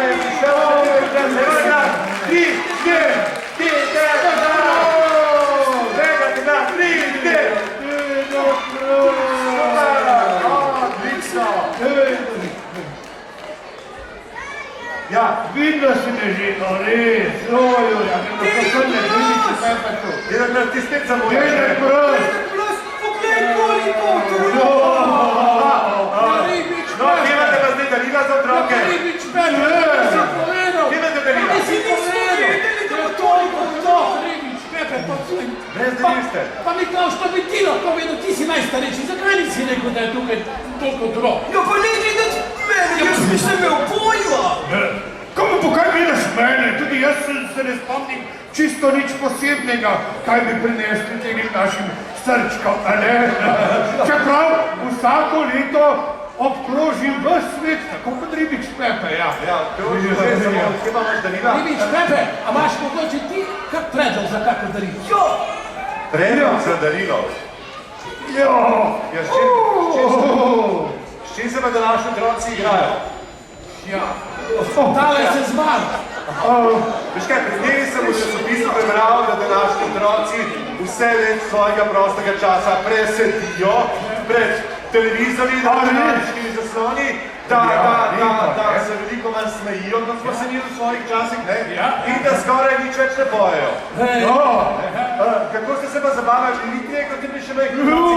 Speaker 10: je prišel še nekaj, 3, 4!
Speaker 11: Ja, vidno si me že, res, ojoj, a ker lahko sem ne
Speaker 10: Dedek, ti spet zamujaš.
Speaker 9: Dedek, poglej, koliko Ribič,
Speaker 10: No, kje imate pa zdaj darila za otroke?
Speaker 9: Ribič, Pepe, si povedal.
Speaker 10: Kje imate darila?
Speaker 9: Pa si nismo vedeli, da bo toliko otrok, Ribič, Pepe, pa vsem.
Speaker 10: Brez daril ste.
Speaker 9: Pa Miklaš, što bi ti lahko vedel, ti si najstarejši, zakaj nisi rekel, da je tukaj toliko otrok?
Speaker 11: Ja, pa ne gledati mene, jaz nisem imel pojma.
Speaker 12: Komu pa kaj vidiš mene? Tudi jaz se ne spomnim čisto nič posebnega, kaj bi prinesli tegim našim srčkom, a ne? Čeprav vsako leto obkrožim ves svet, tako kot Ribič Pepe, ja.
Speaker 10: Ja, obkrožim že samo, kje pa imaš darila?
Speaker 9: Ribič Pepe, a imaš mogoče ti kak predlog za kako darilo?
Speaker 11: Jo!
Speaker 10: Predlog za darilo.
Speaker 12: Jo!
Speaker 10: Ja, s čim se pa današnji otroci igrajo?
Speaker 9: Ja, tale se zmanj.
Speaker 10: Veš kaj, pred njej sem v časopisu prebral, da današnji otroci vse več svojega prostega časa presedijo pred televizorji, računalniškimi zasloni, da se veliko manj smejijo, kot smo se mi v svojih časih, ne? In da skoraj nič več ne bojejo. Kako ste se pa zabavali, ni ti kot ti bi še nekaj otroci?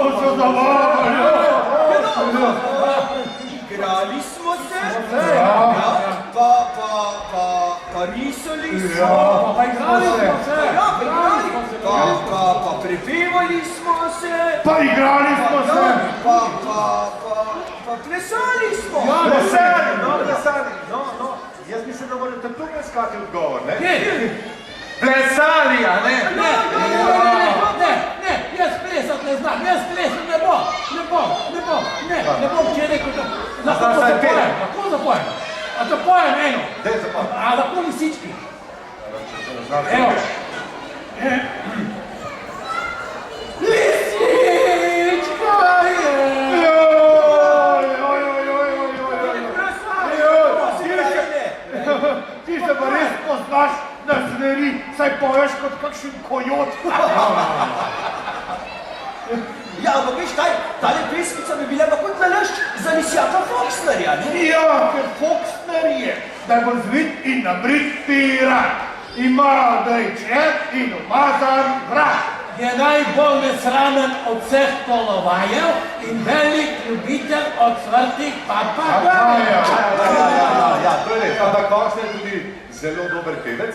Speaker 12: Smo se zabavali.
Speaker 11: Igrali smo se, pa risali smo,
Speaker 9: Pa igrali smo se.
Speaker 11: pa prepevali smo se,
Speaker 12: Pa igrali smo se.
Speaker 11: pa plesali smo.
Speaker 10: Plesali, no. Jaz mislim, da morate tukaj iskati odgovor, ne? Plesali, a ne?
Speaker 9: Ne, jaz plesat ne znam, jaz plesat ne bom, ne bom ti rekel, da lahko zapojem, a zapojem eno,
Speaker 10: Daj zapojem.
Speaker 9: a lahko lisički. Evo. Lisička je.
Speaker 12: Ti se pa res poznaš na zveri, saj poješ kot kakšen kojot.
Speaker 11: Ja, ampak veš kaj, tale pesmica bi bila pa kot nalašč za lisjaka Foxnerja, ne?
Speaker 12: Ja, ker Foxner je, da bo zvit in nabrit pirat. Ima dajčet in umazan vrat.
Speaker 9: Je najbolj nesramen od vseh polovajev in velik ljubitelj od svrtih papagajev.
Speaker 10: Ja, to je res, ampak Foxner je tudi zelo dober pevec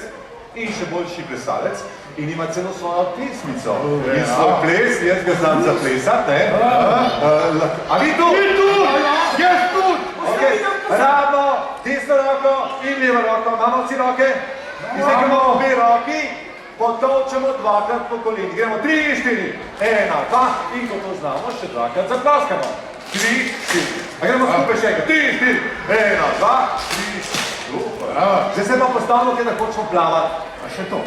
Speaker 10: in še boljši plesalec in ima celo svojo pesmico. In svoj ples, jaz ga znam zaplesat, ne? A vi tu?
Speaker 12: Jaz tudi.
Speaker 10: Ravno, desno roko in levo roko, imamo vsi roke? In zdaj gremo obe roki, potolčemo dvakrat po koleni. Gremo 3, 4, 1, 2 in ko to znamo, še dvakrat zaploskamo. 3, 4. A gremo skupaj še enkrat. 3, 4, 1, 2, 3, 4. Super. Zdaj se pa postavimo, da hočemo plavati. A še to.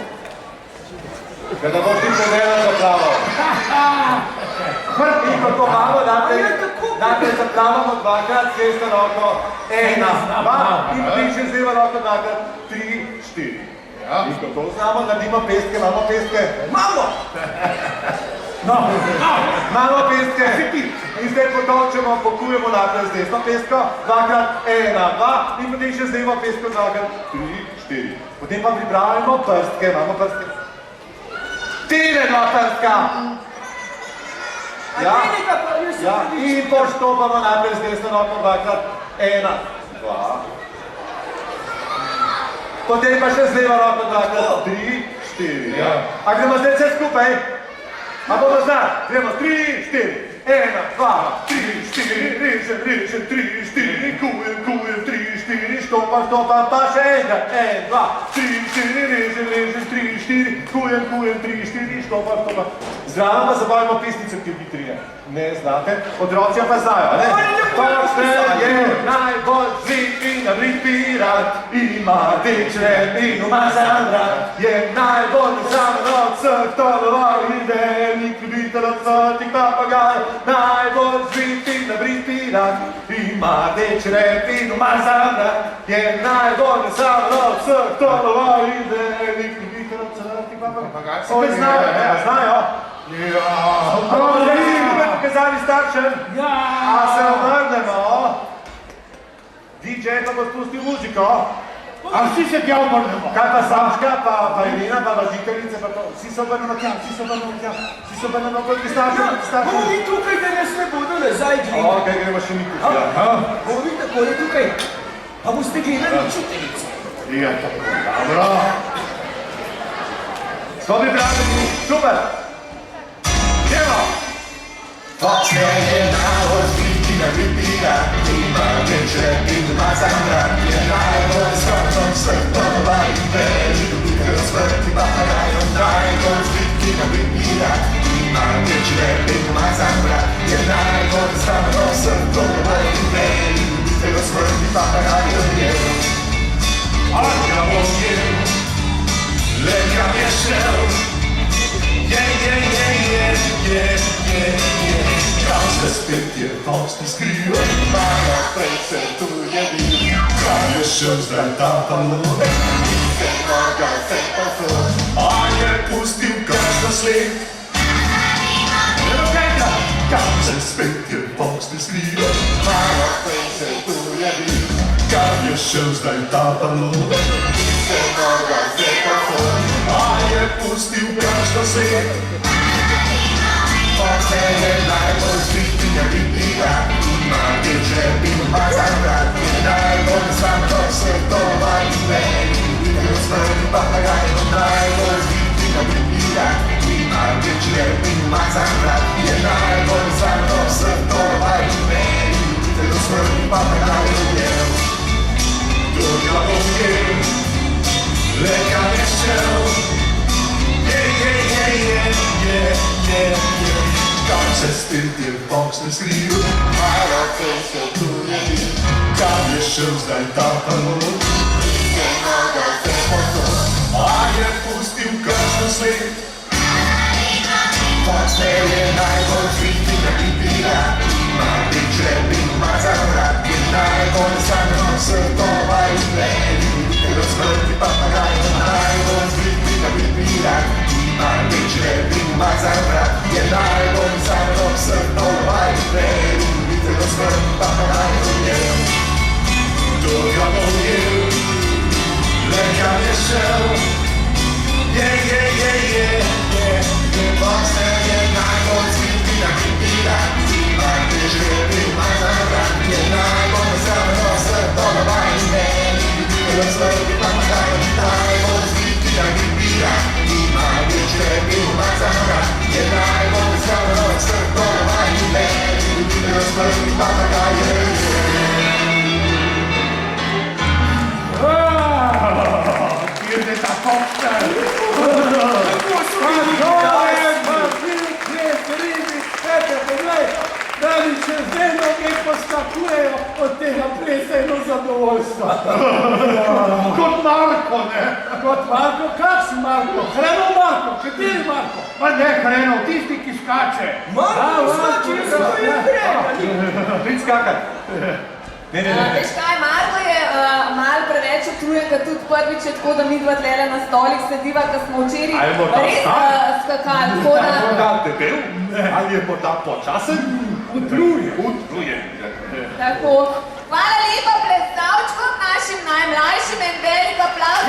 Speaker 10: Da boš ti povedal za plavo. In ko to imamo, najprej zaplavamo dvakrat, s desno roko, 1, 2 in potem še z levo roko dvakrat, 3, 4. In ko to znamo, naredimo pestke, imamo pestke. Imamo pestke. In zdaj potolčemo, pokujemo naprej z desno pestko, dvakrat, 1, 2 in potem še z levo pestko dvakrat, 3, 4. Potem pa pripravimo prstke, imamo prstke. Tine dva prstka. Ja, in poštopamo najprej z desno roko dvakrat, 1, 2. Potem pa še z levo roko dvakrat, 3, 4. A gremo zdaj vse skupaj? A bomo znali? Gremo 3, 4. 1, 2, 3, 4, režem, 3, 4, kujem, 3, 4, štopam, pa še enkrat. 1, 2, 3, 4, režem, 3, 4, kujem, 3, 4, štopam. Zraven pa zabavimo pesnico, ki vi trije. Ne znate? Otroci pa znajo, ne? Foxner je najbolj zvit in nabrit pirat, ima rdeč rep in umazan vrat. Je najbolj nezamen od vseh toloval in velik ljubitelj od svrtih papagajev. Najbolj zvit in nabrit pirat, ima rdeč rep in umazan vrat. Je najbolj nezamen od vseh toloval in velik ljubitelj od svrtih papagajev. Se kaj znajo, ne? Znajo? Pokazali staršem?
Speaker 9: Ja!
Speaker 10: A se obrnemo? DJ pa bo spustil muziko?
Speaker 12: A vsi se tja obrnemo.
Speaker 10: Kaj pa Saška, pa Irina, pa Vlažiteljice, pa to, vsi so obrnemo tja, vsi so obrnemo proti staršem.
Speaker 11: Oni tukaj, da nas ne bodo nazaj gledali.
Speaker 10: Ok, gremo še mi tukaj.
Speaker 11: Oni takole tukaj. Pa boste gledali učiteljice.
Speaker 10: Ja, tako, dobro. Smo pripravljeni, super. Gremo.
Speaker 6: Fox man, I was beating a repeat. My picture in my sound. And I was from circle by bed. Because working by I was beating a repeat. My picture in my sound. And I was from circle by bed. Because working by I know you. Let out yourself. Kanske spytter konst i skruven. Bara frälser tog jag bil. Kanske könslar tappar. Sen var jag sett på för. Jag pustig kanske släck. Kanske spytter konst i skruven. Bara frälser tog jag bil. Kanske könslar tappar. Sen var jag sett på för. Jag pustig kanske släck. Fox and I was beating a repeat. My picture in my sound. And I was from circle by bed. Because working by I was beating a repeat. My picture in my sound. And I was from circle by bed. Because working by Do you love you? Let out yourself. Kanske spytter Foxen skriver. Alla frälser tog jag bil. Kanske könslar tappar. Sen var jag sett på så. Jag pustig kanske släck. Fox and I was beating a repeat. My picture in my sound. And I was from circle by bed. Because working papagay. And I was beating a repeat. My picture in my sound. And I was from circle by bed. Because working papagay. Do you know you? Let out yourself. Fox and I was beating a repeat. My picture in my sound. And I was from circle by bed. Because working papagay. And I was beating a repeat. My picture in my sound. And I was from circle by bed. Because working papagay.
Speaker 12: Kjer ta Foxter? Da mi še vedno kaj poskakujejo od tega plesa eno zadovoljstvo. Kot Marko, ne? Kot Marko? Kak si Marko? Hrenov Marko? Kateri Marko? Pa ne Hrenov, tisti, ki skače.
Speaker 11: Marko skače, jaz sem to je Hrenov.
Speaker 10: Prid skakat.
Speaker 2: Veš kaj, Marko je malo preveč utrujen, ker tudi prvič je tako, da mi dva tlele na stolih sediva, ker smo včeraj res skakali.
Speaker 10: Debel? Ali je morda počasen? Utrujen.
Speaker 2: Tako. Hvala lepa predstavčkom, našim najmlajšim in velik aplavz.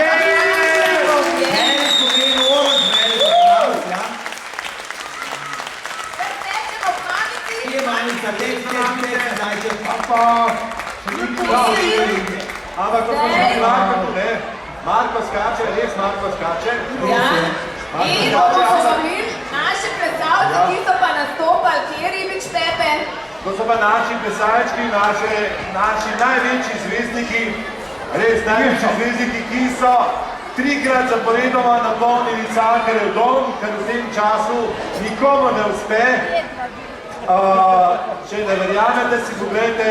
Speaker 2: Pretečemo pameti.
Speaker 1: Kje Manica, dajte,
Speaker 10: Papa. Ampak ko smo že Marko tu, ne? Marko skače, res Marko skače.
Speaker 2: Ja. In bomo povabili naše predstavce, ki so pa nastopali, kje je Ribič Pepe?
Speaker 10: To so pa naši plesalčki, naši največji zvezdniki, res največji zvezdniki, ki so trikrat zaporedoma napolnili Cankarjev dom, ker v tem času nikomu ne uspe. Če ne verjamete, si pogledajte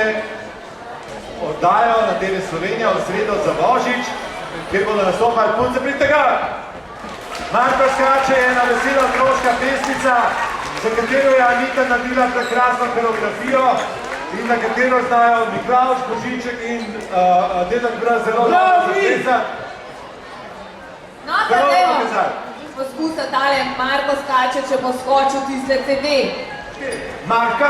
Speaker 10: oddajo na TV Slovenija v sredo za Božič, kjer bodo nastopali punce. Pridite ga! Marko skače je ena vesela otroška pesnica, za katero je Anita naredila prekrasno koreografijo in na katero znajo Miklavž, Božiček in Dedek Braz zelo dobro zapisati.
Speaker 2: No, pa dajmo poskusati tale Marko skače, če bo skočil tiste CD.
Speaker 10: Marko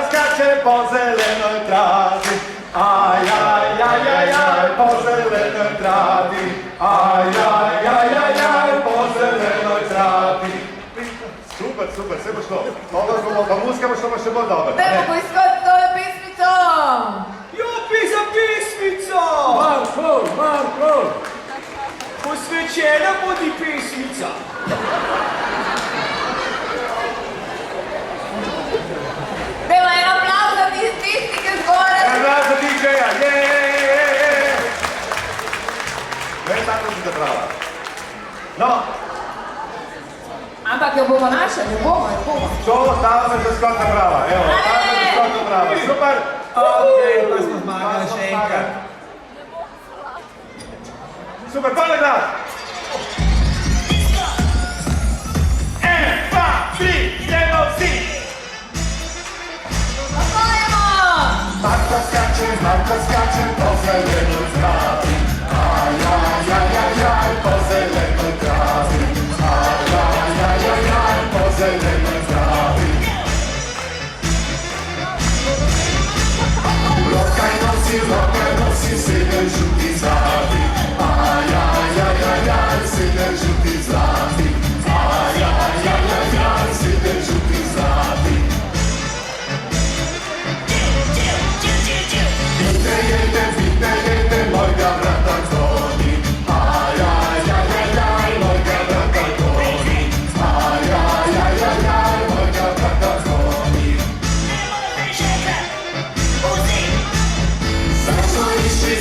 Speaker 10: skače po zelenoj travi, Aj, po zelenoj travi. Aj, po zelenoj travi. Super, vse bo šlo. Pa muzika bo šlo pa še bolj dobro.
Speaker 2: Dajmo poiskati tole pesmico.
Speaker 11: Jopi za pesmico!
Speaker 12: Marko!
Speaker 11: Posvečena bo ti pesmica.
Speaker 2: Dajmo en aplavz za tisti, ki je zgoraj.
Speaker 10: Aplavz za DJ-ja, Ne, tako si zaprava. No.
Speaker 2: Ampak jo bomo našli, jo bomo.
Speaker 10: To ostalo me za skotna prava, evo. Skotna prava, super.
Speaker 1: Ok, pa smo zmagali še enkrat.
Speaker 10: Super, pale glas. 1, 2, 3, gremo vsi.
Speaker 2: Zapojemo!
Speaker 10: Marko skače, po zelenoj travi. Aj, po zelenoj travi. Aj, po zelenoj travi. Rokaj nosi, sedem žuti zlati. Aj, sedem žuti zlati. Aj, sedem žuti zlati. Bitne jete, mojega brata goni. Aj, mojega brata goni. Aj, mojega brata goni.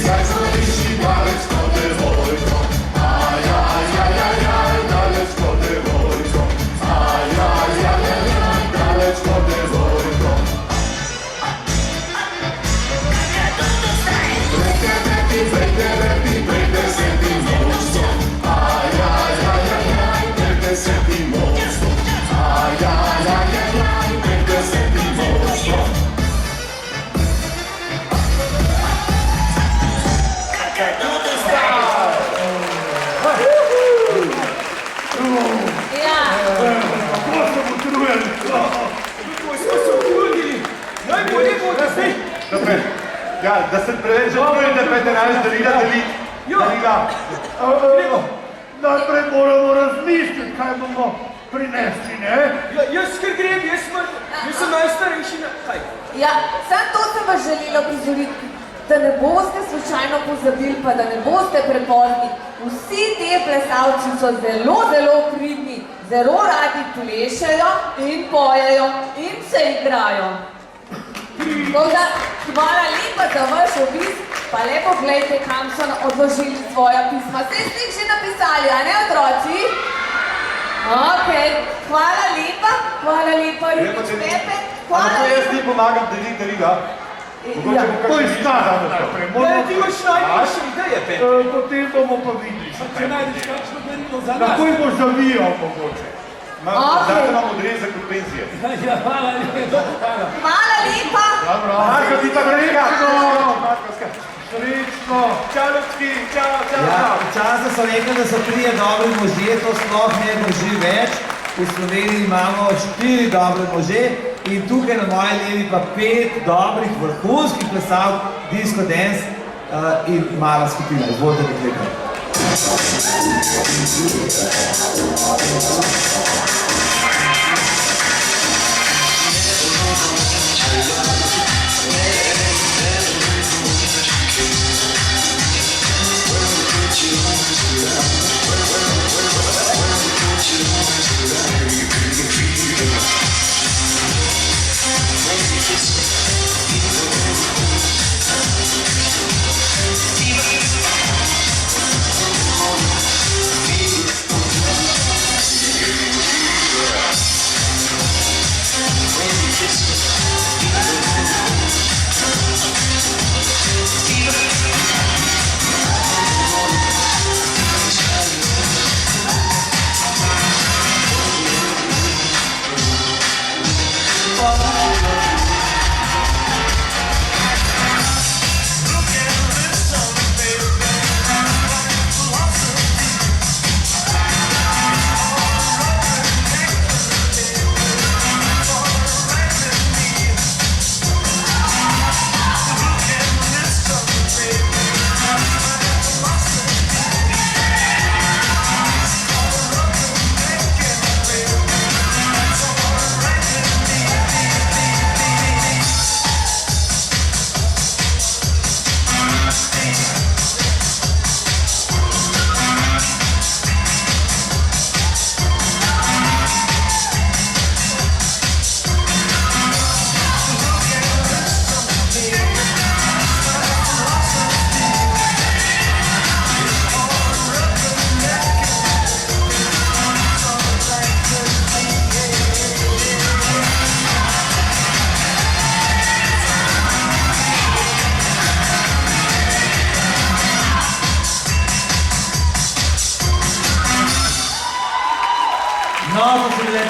Speaker 10: Zajzoliši, dalečko devojko. Aj, dalečko devojko. Aj, dalečko devojko. Prejde se ti mosto. Aj, prejde se ti mosto. Aj, prejde se ti mosto.
Speaker 2: Ja.
Speaker 12: Kako sem utrujen?
Speaker 11: Kako smo se utrudili? Najbolje bo, da zdaj.
Speaker 10: Dobre, ja, da se preveč utrujen, da pete raje darila.
Speaker 12: Najprej moramo razmisliti, kaj bomo prinesli, ne?
Speaker 11: Jaz kar grem, jaz sem najstarejši na... Kaj?
Speaker 2: Ja, samo to sem vas želela opozoriti, da ne boste slučajno pozabili, pa da ne boste prepozni. Vsi te plesalci so zelo pridni, zelo radi plešejo in pojejo in se igrajo. Tako da, hvala lepa za vaš obisk, pa lepo gledajte, kam so odložili svoja pisma. Ste jih že napisali, a ne, otroci? Ok, hvala lepa, Ribič Pepe, hvala
Speaker 10: Ampak jaz
Speaker 2: lepa.
Speaker 10: ti pomagam deliti darila.
Speaker 2: Ja,
Speaker 12: to je stara najprej.
Speaker 11: Ti imaš najboljše ideje, Pepe.
Speaker 12: Potem bomo pa videli.
Speaker 11: Če najdeš kakšno darilo za nas.
Speaker 12: Takoj boš zavijal mogoče.
Speaker 10: Zdaj imam odrezek od penzije.
Speaker 11: Ja, hvala lepa.
Speaker 2: Hvala lepa.
Speaker 10: Marko, ti pa grega.
Speaker 12: Srečno.
Speaker 10: Čalovčki, čao.
Speaker 1: Ja, včasih so rekli, da so 3 dobri možje, to sploh ne drži več. V Sloveniji imamo 4 dobre može in tukaj na moji levi pa 5 dobrih vrhunskih plesalk, disco dance in mala skupina. Izvolite, dekleta.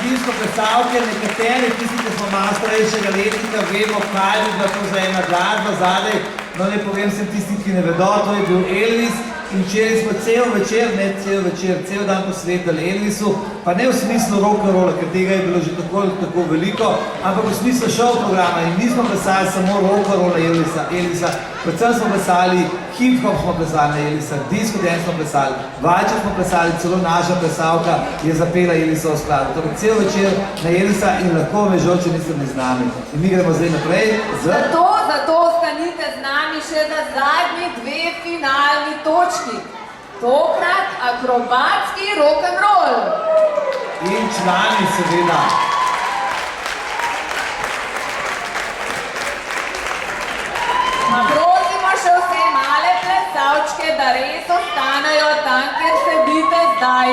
Speaker 1: disco plesalke, nekateri, tisti, ki smo malo starejšega letnika, vemo, kaj bi bila to za ena glasba zadaj. No, ne povem sem tisti, ki ne vedo, to je bil Elvis. In včeraj smo cel večer, cel dan posvetili Elvisu, pa ne v smislu rock'n'rolla, ker tega je bilo že tako veliko, ampak v smislu show programa. In nismo plesali samo rock'n'rolla Elvisa, predvsem smo plesali, hip-hop smo plesali na Elvisa, disco dance smo plesali, valček smo plesali, celo naša plesalka je zapela Elvisov skladu. Torej cel večer na Elvisa in lahko me žal, če niste bili z nami. In mi gremo zdaj naprej z...
Speaker 2: Zato ostanite z nami še za zadnji dve finalni točki. Tokrat akrobatski rock'n'roll.
Speaker 1: In člani seveda.
Speaker 2: Prosimo še vse male plesalčke, da res ostanejo tam, kjer sedite zdaj.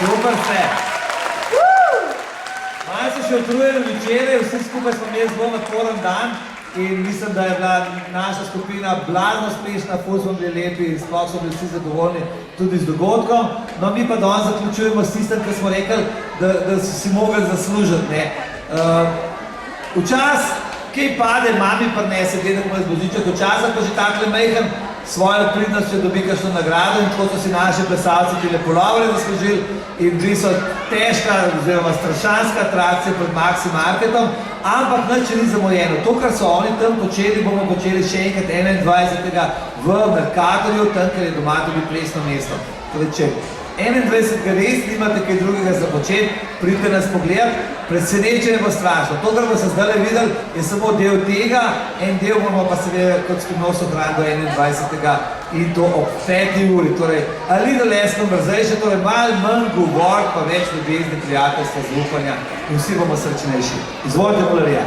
Speaker 1: Super ste. Malo se še utrujeno večere, vsi skupaj smo imeli zelo naporen dan in mislim, da je bila naša skupina blazno uspešna, ful smo bili lepi in sploh smo bili vsi zadovoljni tudi z dogodkom. No, mi pa danes zaključujemo s tistem, kar smo rekli, da so si mogli zaslužiti. Včasih kaj pade, mami prinese, gledek moj zbožiček, včasih pa že takle majhen svojo pridnostjo dobi kakšno nagrado in tako so si naši plesalci tile pulovere zaslužili in bili so težka oziroma strašanska atrakcija pred Maxi Marketom. ampak nič ni zamujeno. To, kar so oni tam počeli, bomo počeli še enkrat 21. v Mercatorju, tam, ker je doma tudi plesno mesto. Torej, če 21. res nimate kaj drugega za početi, pridite nas pogledat, presenečenje bo strašno. To, kar bo se zdaj videli, je samo del tega, en del bomo pa seveda kot skrivnost ohraniti do 21. in to ob 5. uri. Torej, Alina Lesno mrzejša, torej malo manj govor, pa več ljubezni, prijateljstva, zaupanja in vsi bomo srečnejši. Izvolite, Mularija.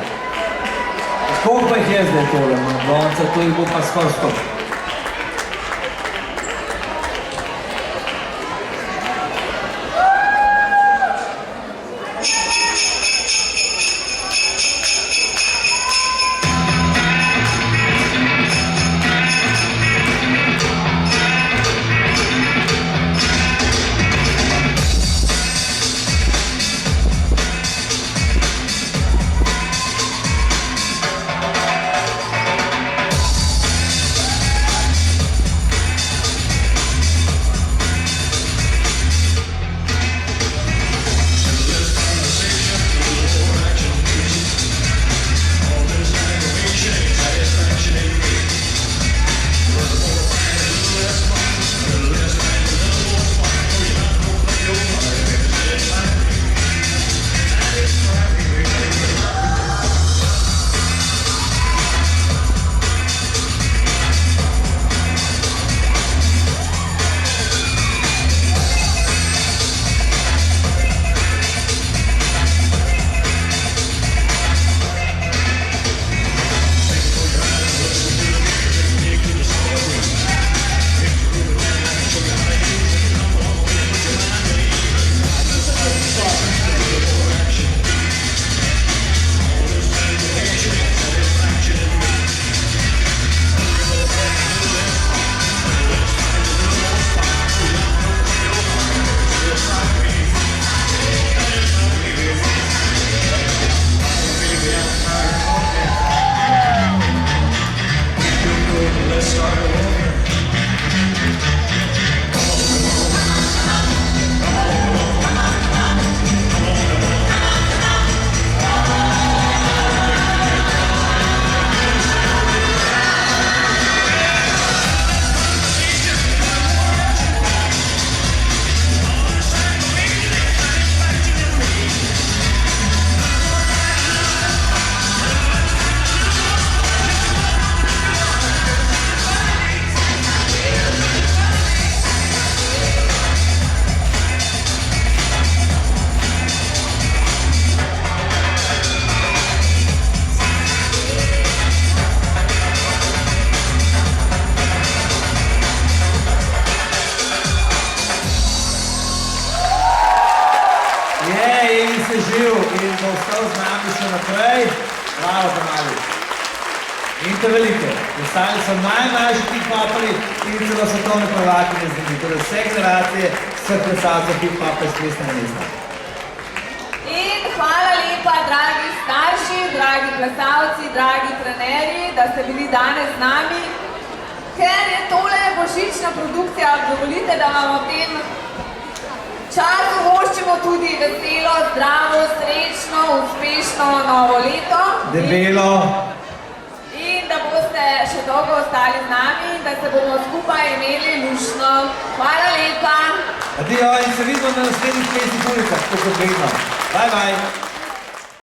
Speaker 1: Koliko pa jih je zdaj tole, Blonca, to jih bo pa skoraj 100. In bo ostal z nami še naprej. Bravo, pomali. In te velike. Ostali so najmlajši hip-hoperi in celo svetovne prvakinje z njimi. Torej vse generacije, vseh plesalcev hip-hopa iz plesnega mesta.
Speaker 2: In hvala lepa, dragi starši, dragi plesalci, dragi trenerji, da ste bili danes z nami. Ker je tole božična produkcija, dovolite, da vam o tem času voščimo tudi veselo, zdravo, srečno, uspešno novo leto.
Speaker 1: Debelo.
Speaker 2: In da boste še dolgo ostali z nami in da se bomo skupaj imeli lušno. Hvala lepa.
Speaker 1: Adijo in se vidimo na naslednjih plesnih ulicah, tako kot vedno. Bye, bye.